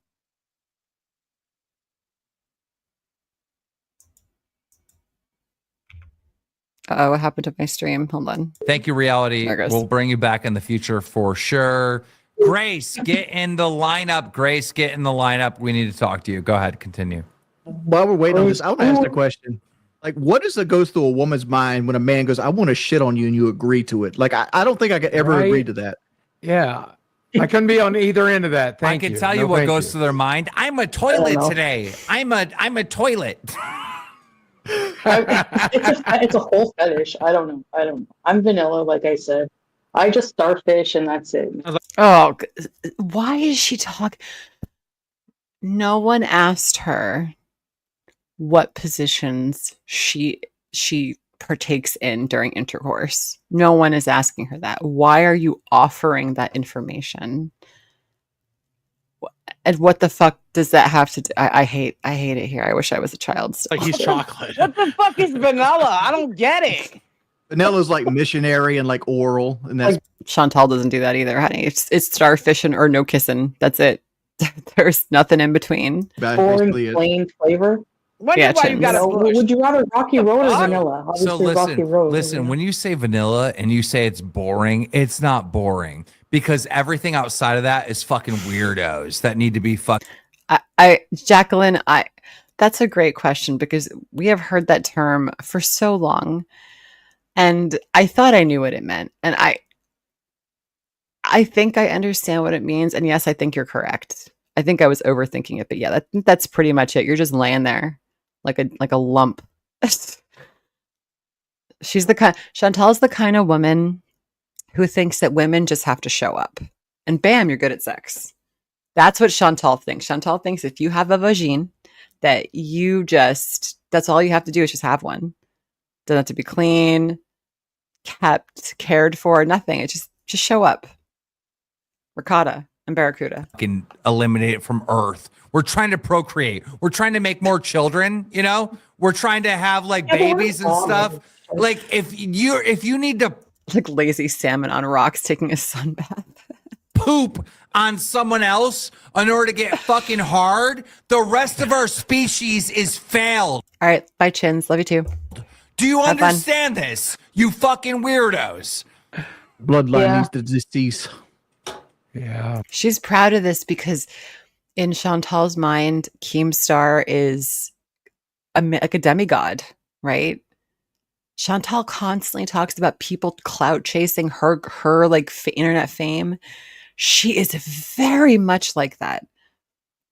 Uh-oh, what happened to my stream? Hold on. Thank you, Reality. There it goes. We'll bring you back in the future for sure. Grace, get in the lineup. Grace, get in the lineup. We need to talk to you. Go ahead. Continue. while we're waiting on this, I want to ask a question. Like, what does that goes through a woman's mind when a man goes, "I want to shit on you," and you agree to it? Like, I don't think I could ever Right. agree to that. Yeah. I couldn't be on either end of that. Thank you. I can tell you No, what thank goes you. through their mind. I'm a toilet know. today. I'm a toilet. It's a whole fetish. I don't know. I'm vanilla, like I said. I just starfish and that's it. Oh, why is she talking? No one asked her what positions she partakes in during intercourse. No one is asking her that. Why are you offering that information? And what the fuck does that have to do? I hate it here. I wish I was a child still. Like he's chocolate. What the fuck is vanilla? I don't get it. Vanilla's like missionary and like oral, and that's Chantal doesn't do that either, honey. It's starfishing or no kissing. That's it. There's nothing in between. Boring, basically it. plain flavor. Wonder Yeah, why you Chins. got a bush. Would you rather Rocky Road or Oh, vanilla? So Obviously, Rocky Road. listen. When you say vanilla and you say it's boring, it's not boring because everything outside of that is fucking weirdos that need to be fucking. Jacqueline, that's a great question because we have heard that term for so long, and I thought I knew what it meant, and I think I understand what it means, and yes, I think you're correct. I think I was overthinking it, but yeah, that's pretty much it. You're just laying there like a lump. Chantal's the kind of woman who thinks that women just have to show up, and bam, you're good at sex. That's what Chantal thinks. Chantal thinks if you have a vagine, that that's all you have to do is just have one. Doesn't have to be clean, kept, cared for, nothing. It just show up. Ricotta and barracuda. Fucking eliminate it from Earth. We're trying to procreate. We're trying to make more children. You know, we're trying to have like babies and stuff. Like if you need to Like lazy salmon on rocks taking a sunbath. poop on someone else in order to get fucking hard, the rest of our species is failed. All right, bye, Chins. Love you too. Do you Have fun. understand this? You fucking weirdos. Bloodline Yeah. needs to decease. Yeah. She's proud of this because in Chantal's mind, Keemstar is like a demigod, right? Chantal constantly talks about people clout chasing her like internet fame. She is very much like that.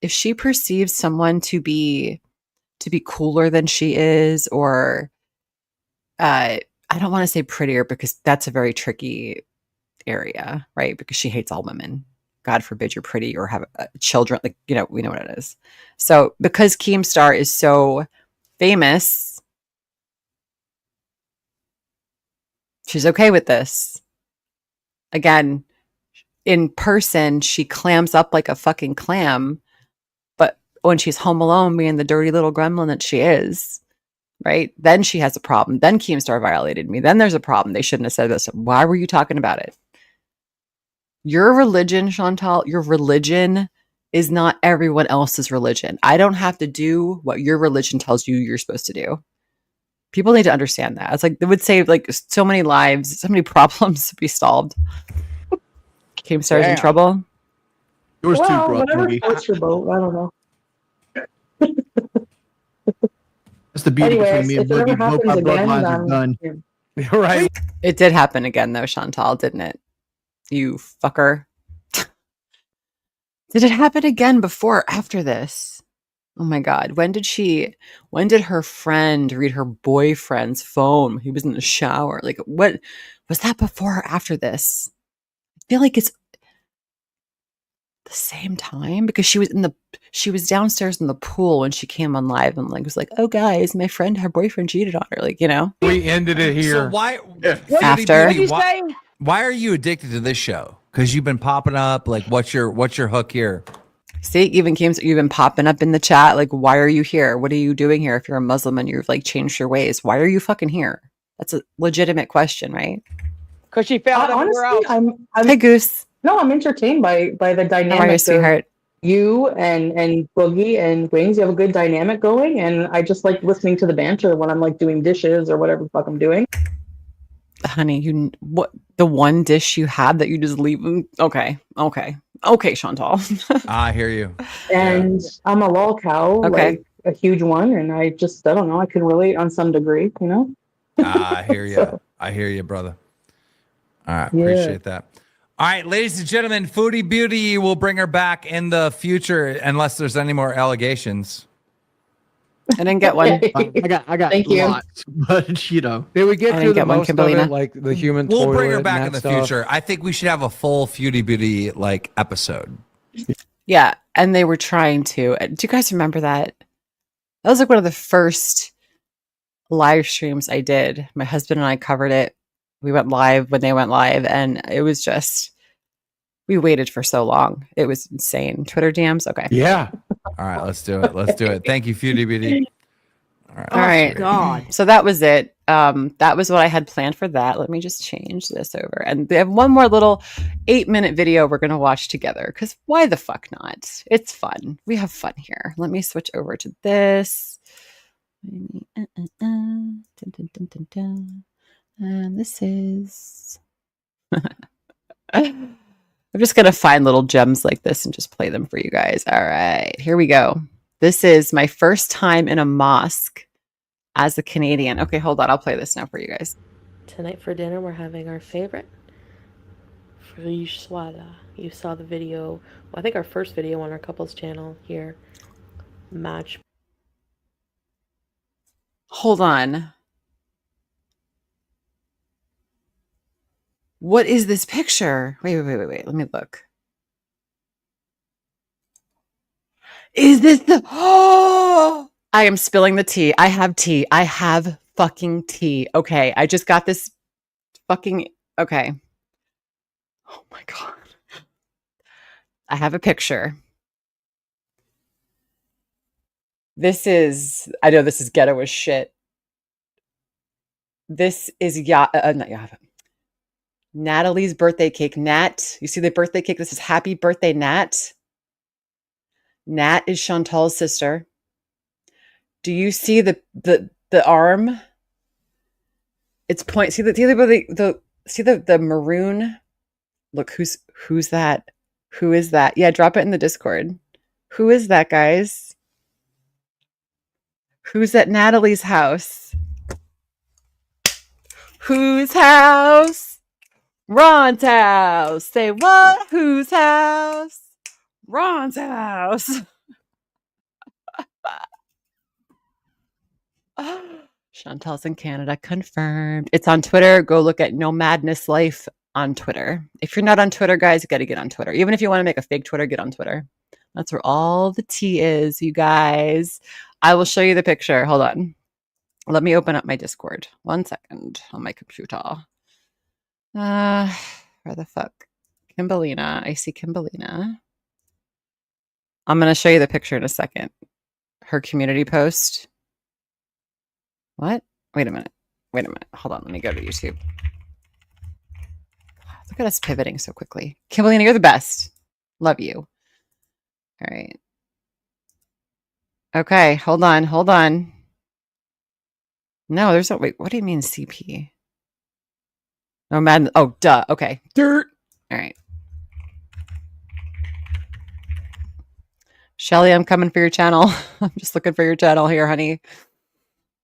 If she perceives someone to be cooler than she is, or I don't want to say prettier because that's a very tricky area, right? Because she hates all women. God forbid you're pretty or have children. Like, we know what it is. So because Keemstar is so famous, she's okay with this. Again, in person, she clams up like a fucking clam. But when she's home alone, being the dirty little gremlin that she is, right? Then she has a problem. Then Keemstar violated me. Then there's a problem. They shouldn't have said this. Why were you talking about it? Your religion, Chantal, your religion is not everyone else's religion. I don't have to do what your religion tells you you're supposed to do. People need to understand that. It's like it would save like so many lives, so many problems to be solved. Keemstar's in Damn. trouble. Yours too, Well, bro. whatever Boogie. floats your boat. I don't know. That's the beauty between Anyways, me and if it ever Boogie. Both happens our again, bloodlines are done. You're right. It did happen again though, Chantal, didn't it? You fucker. Did it happen again before or after this? Oh my God. When did her friend read her boyfriend's phone? He was in the shower. Like, what was that before or after this? I feel like it's the same time because she was downstairs in the pool when she came on live and like was like, oh guys, my friend, her boyfriend cheated on her. Like, you know? We ended it here. So why After? Beauty, why are you addicted to this show? Because you've been popping up. Like, what's your hook here? See, even Keems, you've been popping up in the chat. Like, why are you here? What are you doing here? If you're a Muslim and you've like changed your ways, why are you fucking here? That's a legitimate question, right? Because she found Honestly, everywhere else. I'm Hey, Goose. no, I'm entertained by the How are you, dynamic of sweetheart? you and Boogie and Wings. You have a good dynamic going, and I just like listening to the banter when I'm like doing dishes or whatever the fuck I'm doing. Honey, what the one dish you had that you just leave? Okay, Chantal. I hear you. And I'm a LolCow, Okay. like a huge one, and I don't know, I can relate on some degree, you know? I hear you. So- I hear you, brother. All right, Yeah. appreciate that. All right, ladies and gentlemen, Foodie Beauty will bring her back in the future unless there's any more allegations. I didn't get one. I got Thank you. lots, but you know. Did we I get didn't to the get one, most of Kimberlina. it, like the human We'll bring her toilet back and in the that stuff? future. I think we should have a full Foodie Beauty like episode. Yeah, and they were trying to. Do you guys remember that? That was like one of the first live streams I did. My husband and I covered it. We went live when they went live, and it was just we waited for so long. It was insane. Twitter DMs. Okay. Yeah. All right, let's do it. Let's do it. Thank you, Foodie Beauty. All right. All right. God. So that was it. That was what I had planned for that. Let me just change this over. And they have one more little 8-minute video we're going to watch together because why the fuck not? It's fun. We have fun here. Let me switch over to this. Dun, dun, dun, dun, dun. And this is. I'm just going to find little gems like this and just play them for you guys. All right. Here we go. This is my first time in a mosque as a Canadian. Okay, hold on. I'll play this now for you guys. Tonight for dinner, we're having our favorite frishwala. You saw the video, well, I think our first video on our couples channel here. Match. Hold on. What is this picture? Wait. Let me look. Is this the... Oh! I am spilling the tea. I have tea. I have fucking tea. Okay, I just got this fucking... Okay. Oh my God. I have a picture. This is... I know this is ghetto as shit. This is not Yava. Natalie's birthday cake. Nat, you see the birthday cake? This is happy birthday, Nat. Nat is Chantal's sister. Do you see the arm? It's point. See the maroon. Look, who's that? Who is that? Yeah, drop it in the Discord. Who is that, guys? Who's at Natalie's house? Whose house? Ron's house. Say what? Whose house? Ron's house. Chantal's in Canada. Confirmed. It's on Twitter. Go look at No Madness Life on Twitter. If you're not on Twitter, guys, you got to get on Twitter. Even if you want to make a fake Twitter, get on Twitter. That's where all the tea is, you guys. I will show you the picture. Hold on. Let me open up my Discord. 1 second on my computer. Where the fuck? Kimberlina. I see Kimberlina. I'm going to show you the picture in a second. Her community post. What? Wait a minute. Hold on. Let me go to YouTube. Look at us pivoting so quickly. Kimberlina, you're the best. Love you. All right. Okay. Hold on. No, there's no, wait, what do you mean CP? No, Madden. Oh, duh. Okay. Dirt. All right. Shelly, I'm coming for your channel. I'm just looking for your channel here, honey.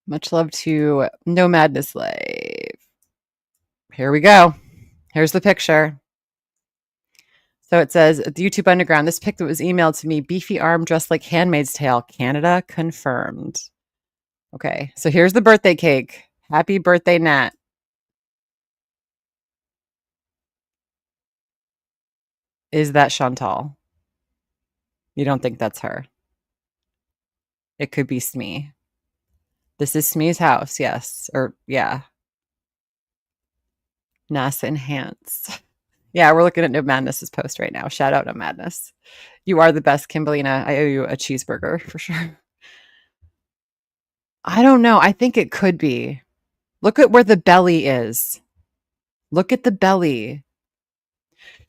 Much love to No Madness Live. Here we go. Here's the picture. So it says, the YouTube Underground, this pic that was emailed to me, beefy arm dressed like Handmaid's Tale, Canada confirmed. Okay, so here's the birthday cake. Happy birthday, Nat. Is that Chantal? You don't think that's her? It could be Smee. This is Smee's house, yes. Or, yeah. NASA Enhance. Yeah, we're looking at No Madness's post right now. Shout out No Madness. You are the best, Kimberlina. I owe you a cheeseburger for sure. I don't know. I think it could be. Look at where the belly is. Look at the belly.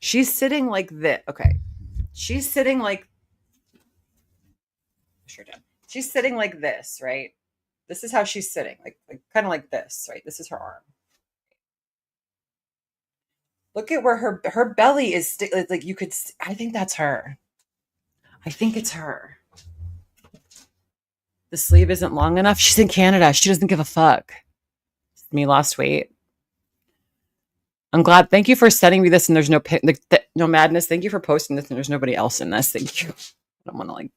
She's sitting like this. Okay. She's sitting like. Sure did. She's sitting like this, right? This is how she's sitting, like kind of like this, right? This is her arm. Look at where her belly is. Like you could. I think that's her. I think it's her. The sleeve isn't long enough. She's in Canada. She doesn't give a fuck. Me lost weight. I'm glad. Thank you for sending me this. And there's no Madness. Thank you for posting this. And there's nobody else in this. Thank you. I don't want to like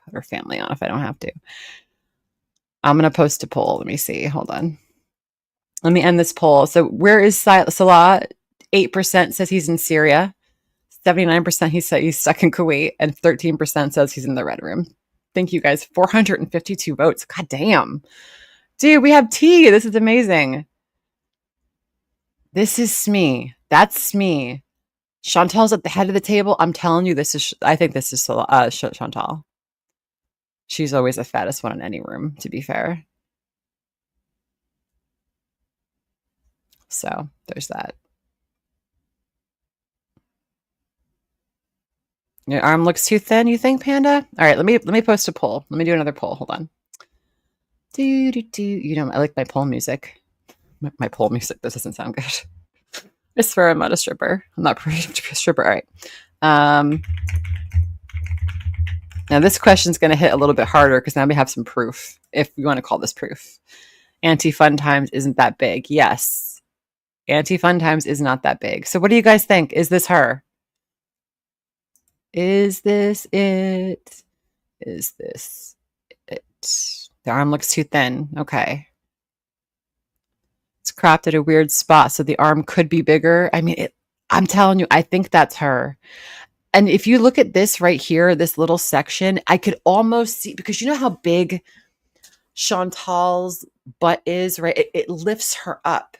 put her family on if I don't have to. I'm gonna post a poll. Let me see. Hold on. Let me end this poll. So where is Salah? 8% says he's in Syria. 79% he said he's stuck in Kuwait, and 13% says he's in the red room. Thank you guys. 452 votes. God damn. Dude, we have tea. This is amazing. This is Smee. That's Smee. Chantal's at the head of the table. I'm telling you, I think this is Chantal. She's always the fattest one in any room, to be fair. So there's that. Your arm looks too thin, you think, Panda? All right, let me post a poll. Let me do another poll. Hold on. You know, I like my poll music. My poll music. This doesn't sound good. I swear I'm not a stripper. I'm not pretty to be a stripper. All right. Now this question's going to hit a little bit harder because now we have some proof, if we want to call this proof. Anti-Fun Times isn't that big. Yes. Anti-Fun Times is not that big. So what do you guys think? Is this her? Is this it? Is this it? The arm looks too thin. Okay. It's cropped at a weird spot, so the arm could be bigger. I mean, I'm telling you, I think that's her. And if you look at this right here, this little section, I could almost see, because you know how big Chantal's butt is, right? It lifts her up.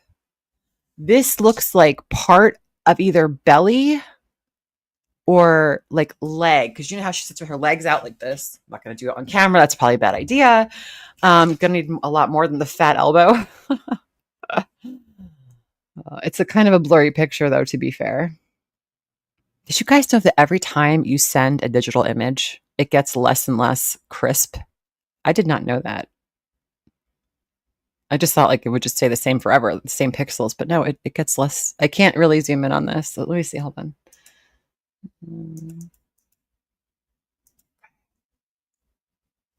This looks like part of either belly or like leg, because you know how she sits with her legs out like this. I'm not going to do it on camera. That's probably a bad idea. Going to need a lot more than the fat elbow. It's a kind of a blurry picture, though, to be fair. Did you guys know that every time you send a digital image, it gets less and less crisp? I did not know that. I just thought like it would just stay the same forever, the same pixels, but no, it gets less. I can't really zoom in on this. So let me see. Hold on.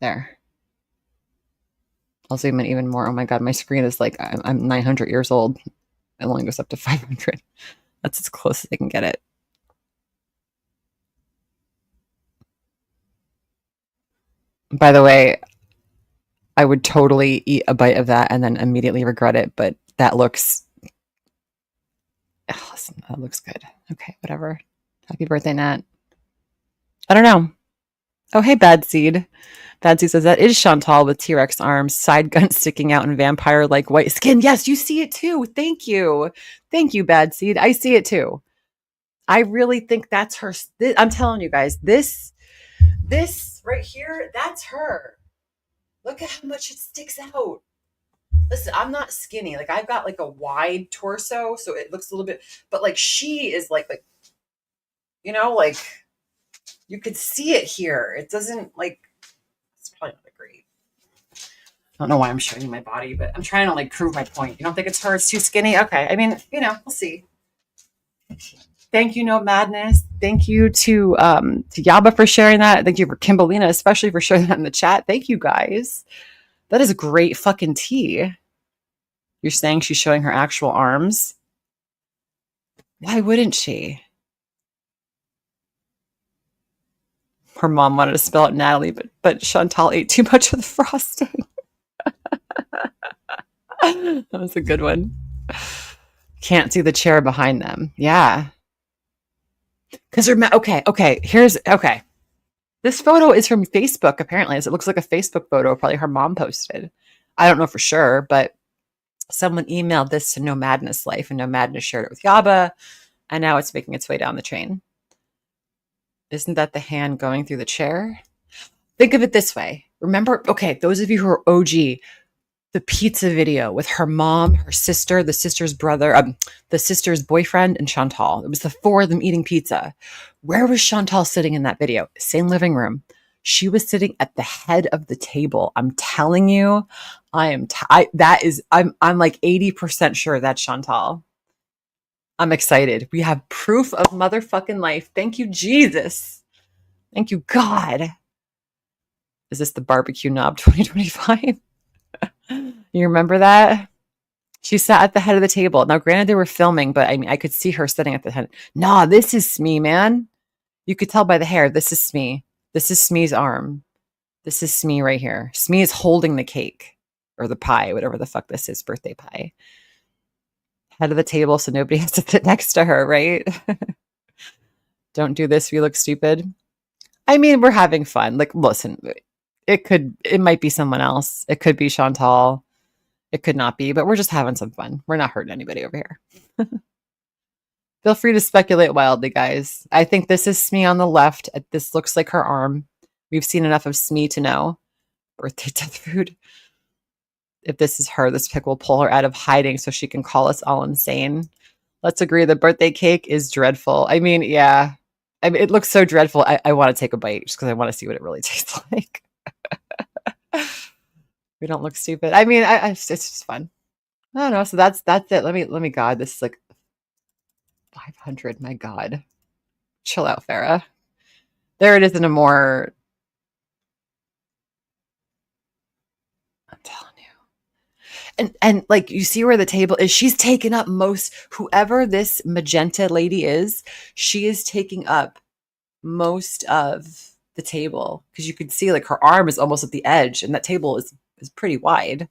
There. I'll zoom in even more. Oh my God, my screen is like, I'm 900 years old. It only goes up to 500. That's as close as I can get it. By the way, I would totally eat a bite of that and then immediately regret it, but that looks, listen, that looks good. Okay, whatever. Happy birthday, Nat. I don't know. Oh, hey, Bad Seed. Bad Seed says that is Chantal with T-Rex arms, side gun sticking out, and vampire-like white skin. Yes, you see it too. Thank you. Thank you, Bad Seed. I see it too. I really think that's her. I'm telling you guys, this right here, that's her. Look at how much it sticks out. Listen, I'm not skinny. Like I've got like a wide torso, so it looks a little bit, but like she is like, you know, like you could see it here. It doesn't like, it's probably not great. don't know why I'm showing you my body, but I'm trying to like prove my point. You don't think it's her? It's too skinny? Okay. I mean, you know, we'll see. Thank you, No Madness. Thank you to Yaba for sharing that. Thank you for Kimberlina, especially for sharing that in the chat. Thank you guys. That is a great fucking tea. You're saying she's showing her actual arms? Why wouldn't she? Her mom wanted to spell out Natalie, but Chantal ate too much of the frosting. That was a good one. Can't see the chair behind them. Yeah. Because okay. This photo is from Facebook, apparently. It looks like a Facebook photo, probably her mom posted. I don't know for sure, but someone emailed this to No Madness Life, and No Madness shared it with Yaba, and now it's making its way down the train. Isn't that the hand going through the chair? Think of it this way. Remember, okay, those of you who are OG, the pizza video with her mom, her sister, the sister's brother, the sister's boyfriend, and Chantal. It was the four of them eating pizza. Where was Chantal sitting in that video? Same living room. She was sitting at the head of the table. I'm telling you, I'm like 80% sure that's Chantal. I'm excited. We have proof of motherfucking life. Thank you, Jesus. Thank you, God. Is this the barbecue knob 2025? You remember that? She sat at the head of the table. Now, granted, they were filming, but I mean, I could see her sitting at the head. Nah, this is Smee, man. You could tell by the hair. This is Smee. This is Smee's arm. This is Smee right here. Smee is holding the cake or the pie, whatever the fuck this is, birthday pie. Head of the table so nobody has to sit next to her, right? Don't do this if you look stupid. I mean, we're having fun. Like, listen, it might be someone else. It could be Chantal. It could not be, but we're just having some fun. We're not hurting anybody over here. Feel free to speculate wildly, guys. I think this is Smee on the left. This looks like her arm. We've seen enough of Smee to know. Birthday death food. If this is her, this pic will pull her out of hiding so she can call us all insane. Let's agree the birthday cake is dreadful. I mean, yeah. I mean, it looks so dreadful. I want to take a bite just because I want to see what it really tastes like. We don't look stupid. I mean, it's just fun. I don't know. So that's it. Let me God. This is like 500. My God. Chill out, Farrah. There it is in a more. I'm telling you. And like you see where the table is. She's taken up most. Whoever this magenta lady is, she is taking up most of the table because you can see like her arm is almost at the edge, and that table is pretty wide.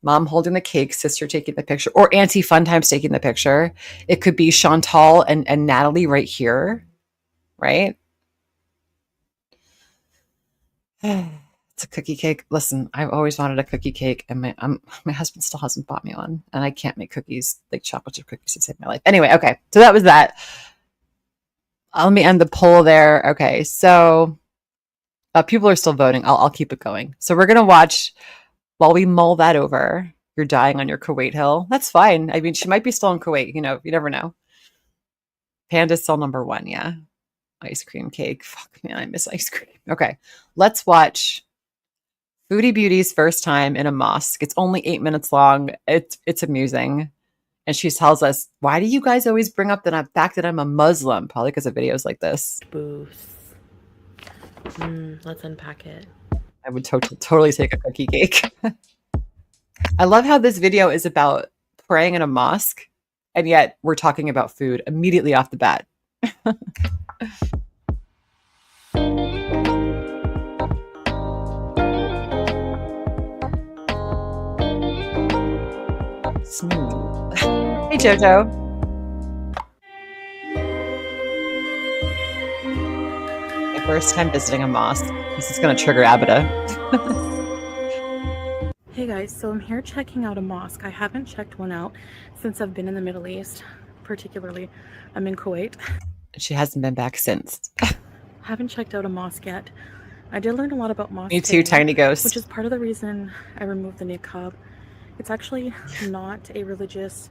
Mom holding the cake, sister taking the picture, or Auntie Funtime's taking the picture. It could be Chantal and Natalie right here, right? It's a cookie cake. Listen, I've always wanted a cookie cake, and my husband still hasn't bought me one, and I can't make cookies, like chocolate chip cookies, to save my life. Anyway, okay, so that was that. Let me end the poll there. Okay, so people are still voting. I'll keep it going. So we're gonna watch while we mull that over. You're dying on your Kuwait hill. That's fine. I mean, she might be still in Kuwait. You know, you never know. Panda's still number one. Yeah, ice cream cake. Fuck man, I miss ice cream. Okay, let's watch Foodie Beauty's first time in a mosque. It's only 8 minutes long. It's amusing. And she tells us, why do you guys always bring up the fact that I'm a Muslim? Probably because of videos like this. Boost. Let's unpack it. I would totally take a cookie cake. I love how this video is about praying in a mosque, and yet we're talking about food immediately off the bat. Smooth. Hey, Jojo. My first time visiting a mosque. This is going to trigger Abida. Hey guys, so I'm here checking out a mosque. I haven't checked one out since I've been in the Middle East, particularly I'm in Kuwait. She hasn't been back since. Haven't checked out a mosque yet. I did learn a lot about mosques. Me too, Tiny Ghost. Which is part of the reason I removed the niqab. It's actually not a religious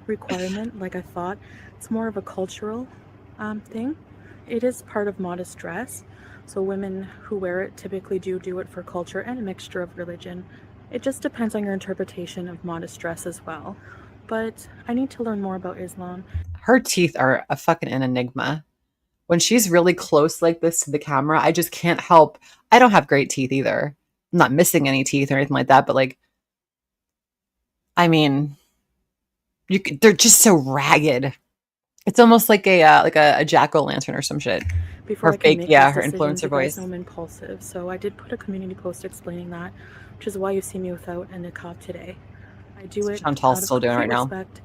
requirement like I thought. It's more of a cultural thing. It is part of modest dress, so women who wear it typically do it for culture and a mixture of religion. It just depends on your interpretation of modest dress as well. But I need to learn more about Islam. Her teeth are a fucking an enigma. When she's really close like this to the camera, I just can't help. I don't have great teeth either. I'm not missing any teeth or anything like that, but like, I mean, they're just so ragged. It's almost like a jack-o'-lantern or some shit. Before Her I can fake, make yeah, these her decisions, influencer you voice. guys know I'm impulsive, so I did put a community post explaining that, which is why you see me without a niqab today. I do it Chantal's out of still doing complete right now. respect,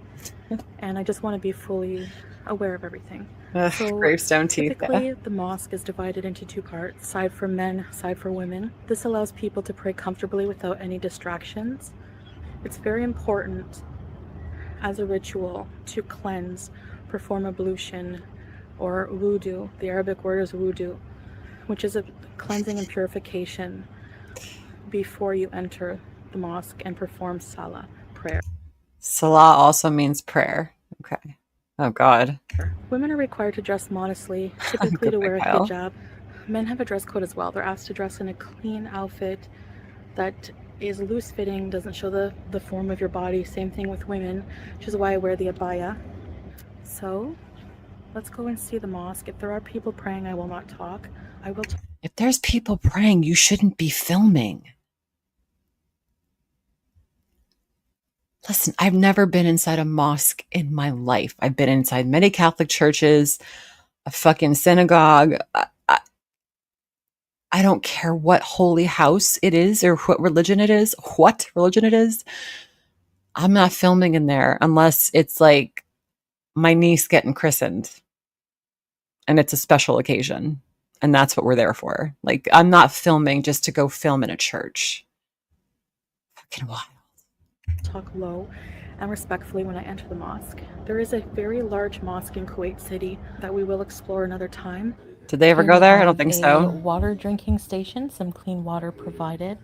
and I just want to be fully aware of everything. Ugh, So gravestone teeth. typically, Yeah. the mosque is divided into two parts, side for men, side for women. This allows people to pray comfortably without any distractions. It's very important as a ritual to cleanse, perform ablution, or wudu. The Arabic word is wudu, which is a cleansing and purification before you enter the mosque and perform salah, prayer. Salah also means prayer. Okay. Oh God. Women are required to dress modestly, typically to Goodbye, wear a Kyle. hijab. Men have a dress code as well. They're asked to dress in a clean outfit that is loose fitting, doesn't show the form of your body. Same thing with women, which is why I wear the abaya. So let's go and see the mosque. If there are people praying, I will not talk. I will talk. If there's people praying, you shouldn't be filming. Listen, I've never been inside a mosque in my life. I've been inside many Catholic churches, a fucking synagogue. I don't care what holy house it is or what religion it is. I'm not filming in there unless it's like my niece getting christened and it's a special occasion. And that's what we're there for. Like, I'm not filming just to go film in a church. Fucking wild. Talk low and respectfully when I enter the mosque. There is a very large mosque in Kuwait City that we will explore another time. Did they ever go there? I don't think so. Water drinking station, some clean water provided.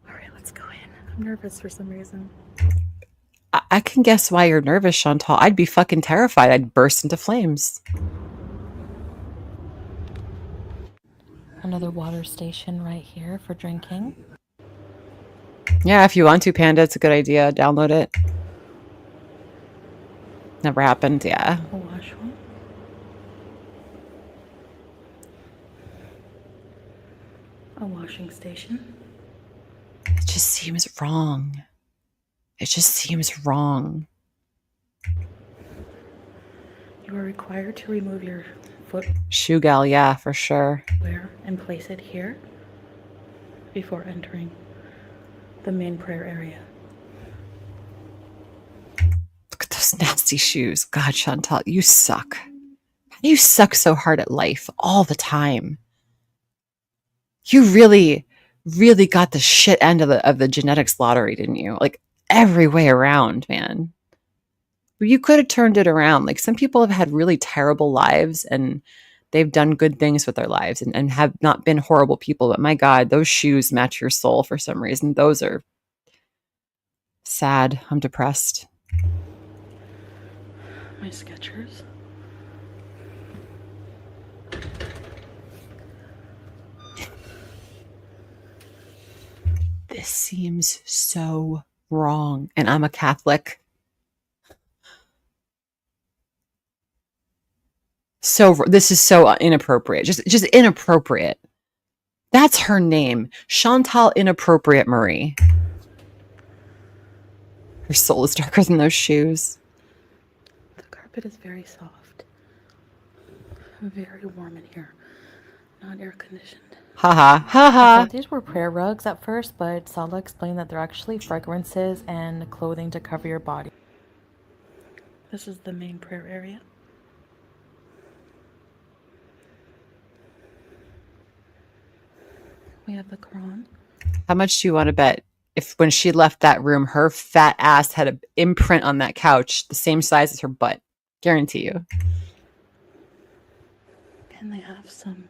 All right, let's go in. I'm nervous for some reason. I can guess why you're nervous, Chantal. I'd be fucking terrified. I'd burst into flames. Another water station right here for drinking. Yeah, if you want to, Panda, it's a good idea. Download it. Never happened, yeah. A washroom. A washing station. It just seems wrong. It just seems wrong. You are required to remove your Shoe gal, yeah, for sure. footwear and place it here before entering the main prayer area. Look at those nasty shoes. God, Chantal, you suck. You suck so hard at life all the time. You really, really got the shit end of the genetics lottery, didn't you? Like every way around, man. You could have turned it around. Like some people have had really terrible lives and they've done good things with their lives and have not been horrible people. But my God, those shoes match your soul for some reason. Those are sad. I'm depressed. My Skechers. This seems so wrong. And I'm a Catholic. So this is so inappropriate. Just inappropriate. That's her name. Chantal Inappropriate Marie. Her soul is darker than those shoes. The carpet is very soft. Very warm in here. Not air conditioned. Haha. I Haha. thought these were prayer rugs at first, but Salah explained that they're actually fragrances and clothing to cover your body. This is the main prayer area. We have the Quran. How much do you want to bet if when she left that room, her fat ass had an imprint on that couch the same size as her butt? Guarantee you. And they have some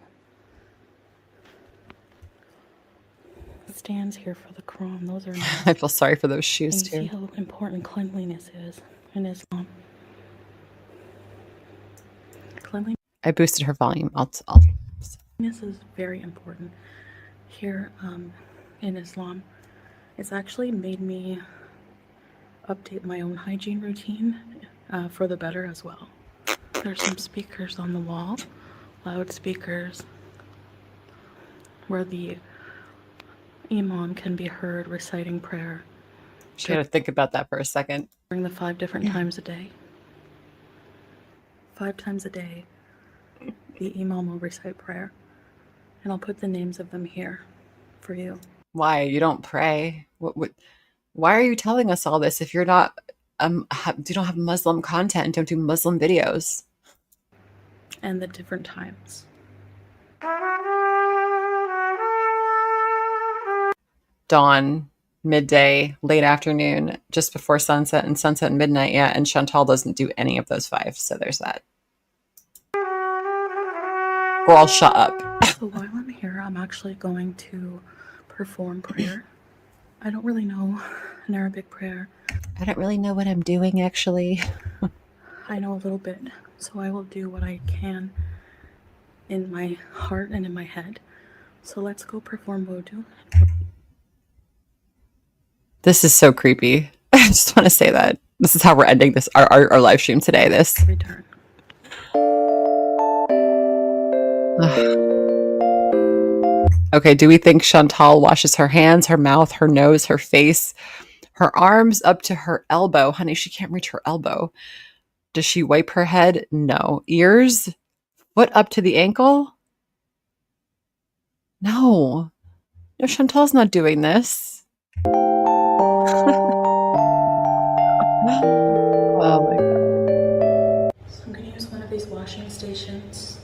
stands here for the Quran. Those are nice. I feel sorry for those shoes And you see too. how important cleanliness is in Islam. Cleanliness. I boosted her volume. This is very important here in Islam. It's actually made me update my own hygiene routine for the better as well. There's some speakers on the wall, loudspeakers, where the imam can be heard reciting prayer. She had to think about that for a second. During the 5 different times a day. 5 times a day, the imam will recite prayer. And I'll put the names of them here for you. Why? You don't pray? Why are you telling us all this if you're not, you don't have Muslim content and don't do Muslim videos? And the different times. Dawn, midday, late afternoon, just before sunset, and sunset and midnight. Yeah, and Chantal doesn't do any of those 5, so there's that. Girl, shut up. So while I'm here, I'm actually going to perform prayer. I don't really know an Arabic prayer. I don't really know what I'm doing, actually. I know a little bit, so I will do what I can in my heart and in my head. So let's go perform wudu. This is so creepy. I just want to say that. This is how we're ending this our live stream today. This. Return. Okay, do we think Chantal washes her hands, her mouth, her nose, her face, her arms up to her elbow? Honey, she can't reach her elbow. Does she wipe her head? No. Ears? Foot up to the ankle? No. No, Chantal's not doing this. Oh my God. So I'm going to use one of these washing stations.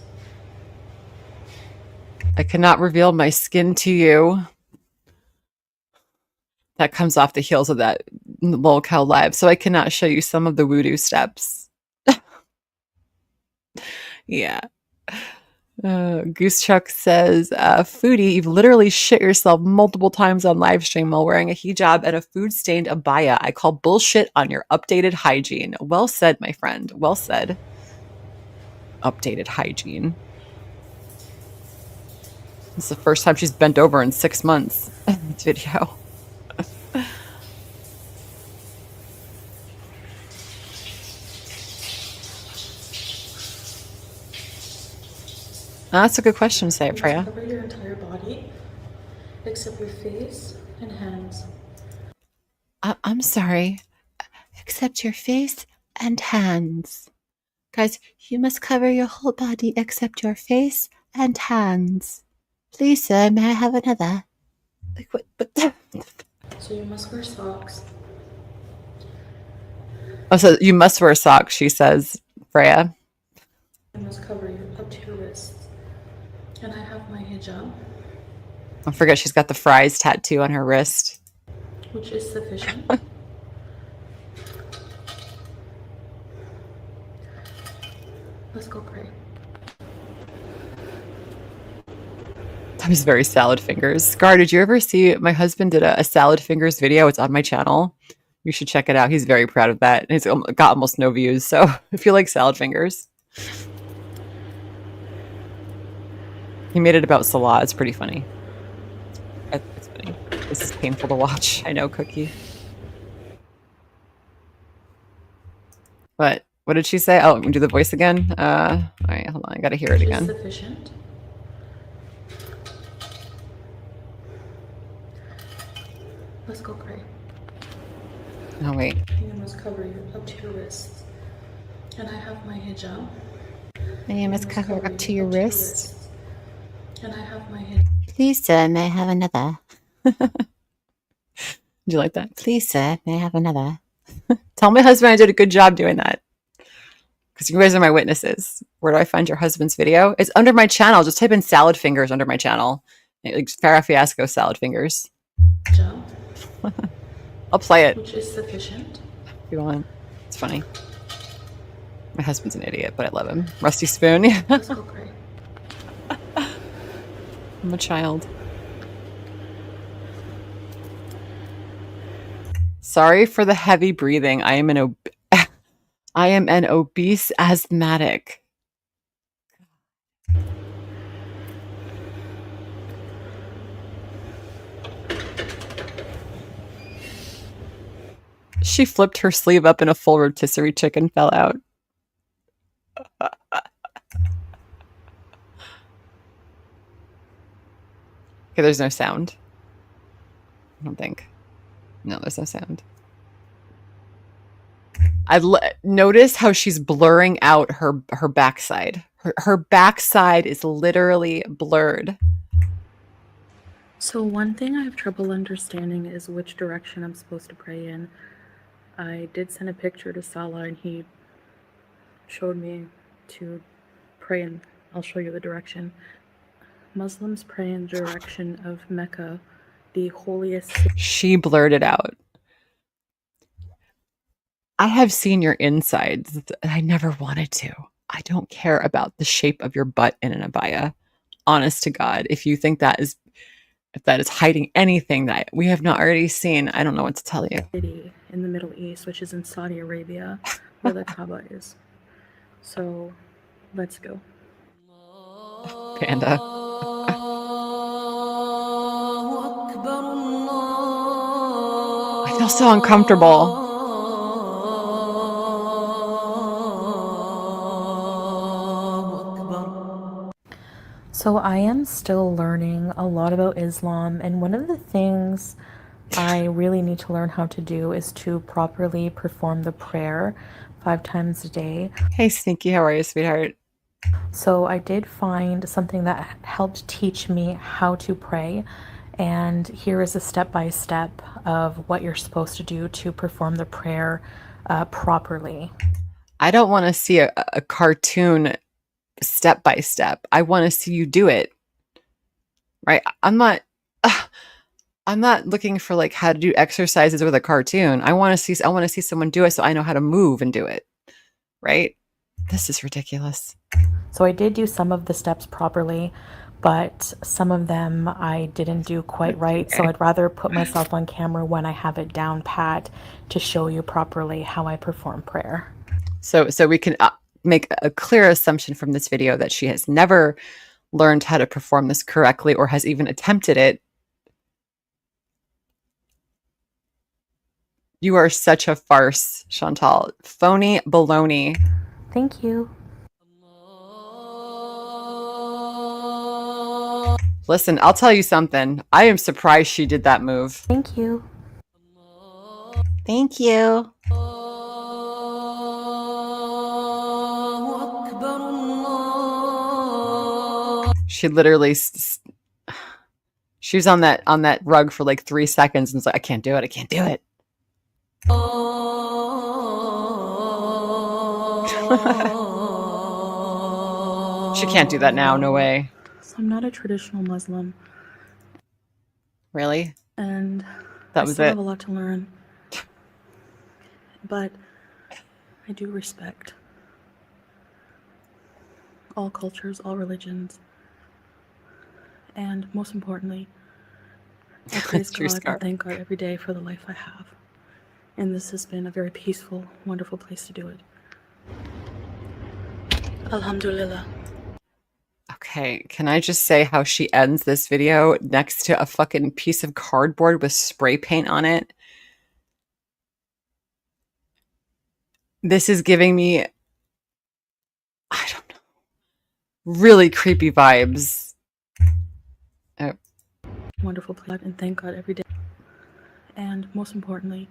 I cannot reveal my skin to you. That comes off the heels of that LolCow live, so I cannot show you some of the voodoo steps. Yeah. Goose Chuck says, Foodie, you've literally shit yourself multiple times on live stream while wearing a hijab and a food-stained abaya. I call bullshit on your updated hygiene. Well said, my friend. Well said. Updated hygiene. This is the first time she's bent over in 6 months in this video. That's a good question to say it, Freya. Cover your entire body, except your face and hands. I'm sorry. Except your face and hands. Guys, you must cover your whole body except your face and hands. Please, sir, may I have another? Like, what? So you must wear socks. Oh, so you must wear socks, she says, Freya. You must cover up to your wrists. And I have my hijab. I forget she's got the fries tattoo on her wrist. Which is sufficient. Let's go pray. That was very salad fingers. Scar, did you ever see my husband did a salad fingers video? It's on my channel. You should check it out. He's very proud of that. It's got almost no views. So if you like salad fingers. He made it about Salah. It's pretty funny. It's funny. This is painful to watch. I know, Cookie. What did she say? Oh, do the voice again? All right, hold on. I gotta hear it again. Sufficient. Let's go pray. Oh, wait. You must cover up to your wrists. And I have my hijab. And you must cover up to your wrists. And I have my hijab. Please, sir, may I have another? Did you like that? Please, sir, may I have another? Tell my husband I did a good job doing that. Because you guys are my witnesses. Where do I find your husband's video? It's under my channel. Just type in salad fingers under my channel. Like Farrah Fiasco salad fingers. I'll play it. Which is sufficient. If you want. It's funny. My husband's an idiot, but I love him. Rusty spoon. Let's go pray. I'm a child. Sorry for the heavy breathing. I am an obese asthmatic. She flipped her sleeve up and a full rotisserie chicken fell out. Okay, there's no sound. I don't think. No, there's no sound. Notice how she's blurring out her backside. Her backside is literally blurred. So one thing I have trouble understanding is which direction I'm supposed to pray in. I did send a picture to Salah and he showed me to pray in. I'll show you the direction. Muslims pray in the direction of Mecca, the holiest city. She blurted out. I have seen your insides. I never wanted to. I don't care about the shape of your butt in an abaya. Honest to God, if you think that is hiding anything that we have not already seen, I don't know what to tell you. City in the Middle East, which is in Saudi Arabia, where the Kaaba is. So, let's go. Panda. I feel so uncomfortable. So I am still learning a lot about Islam, and one of the things I really need to learn how to do is to properly perform the prayer 5 times a day. Hey, Sneaky, how are you, sweetheart? So I did find something that helped teach me how to pray, and here is a step-by-step of what you're supposed to do to perform the prayer properly. I don't want to see a cartoon step by step. I want to see you do it. Right? I'm not looking for like how to do exercises with a cartoon. I want to see someone do it so I know how to move and do it. Right? This is ridiculous. So I did do some of the steps properly, but some of them I didn't do quite right. So I'd rather put myself on camera when I have it down pat to show you properly how I perform prayer. So we can make a clear assumption from this video that she has never learned how to perform this correctly or has even attempted it. You are such a farce, Chantal. Phony baloney. Thank you. Listen, I'll tell you something. I am surprised she did that move. Thank you. Thank you. She literally, she was on that rug for like 3 seconds and was like, I can't do it. I can't do it. She can't do that now. No way. So I'm not a traditional Muslim. Really? And that I was still it. have a lot to learn. But I do respect all cultures, all religions. And most importantly, I praise God and thank God every day for the life I have. And this has been a very peaceful, wonderful place to do it. Alhamdulillah. Okay, can I just say how she ends this video next to a fucking piece of cardboard with spray paint on it? This is giving me, I don't know, really creepy vibes. Oh. Wonderful place and thank God every day. And most importantly,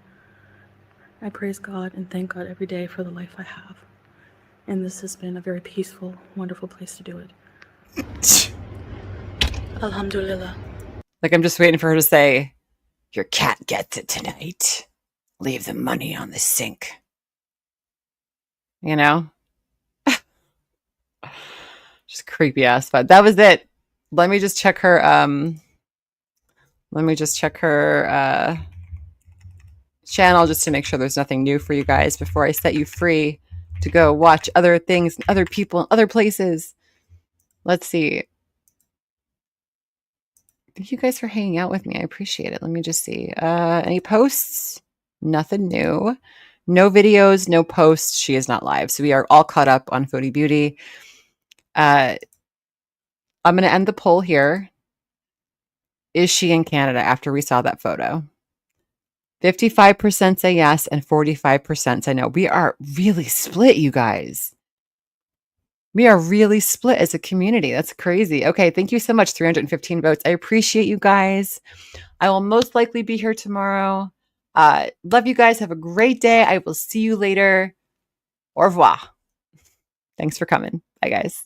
I praise God and thank God every day for the life I have. And this has been a very peaceful, wonderful place to do it. Alhamdulillah. Like, I'm just waiting for her to say, your cat gets it tonight. Leave the money on the sink. You know? Just creepy ass. But that was it. Let me just check her channel just to make sure there's nothing new for you guys before I set you free to go watch other things and other people and other places. Let's see. Thank you guys for hanging out with me. I appreciate it. Let me just see. Any posts? Nothing new. No videos, no posts. She is not live. So we are all caught up on Foodie Beauty. I'm going to end the poll here. Is she in Canada after we saw that photo? 55% say yes and 45% say no. We are really split, you guys. We are really split as a community. That's crazy. Okay, thank you so much. 315 votes. I appreciate you guys. I will most likely be here tomorrow. Love you guys. Have a great day. I will see you later. Au revoir. Thanks for coming. Bye, guys.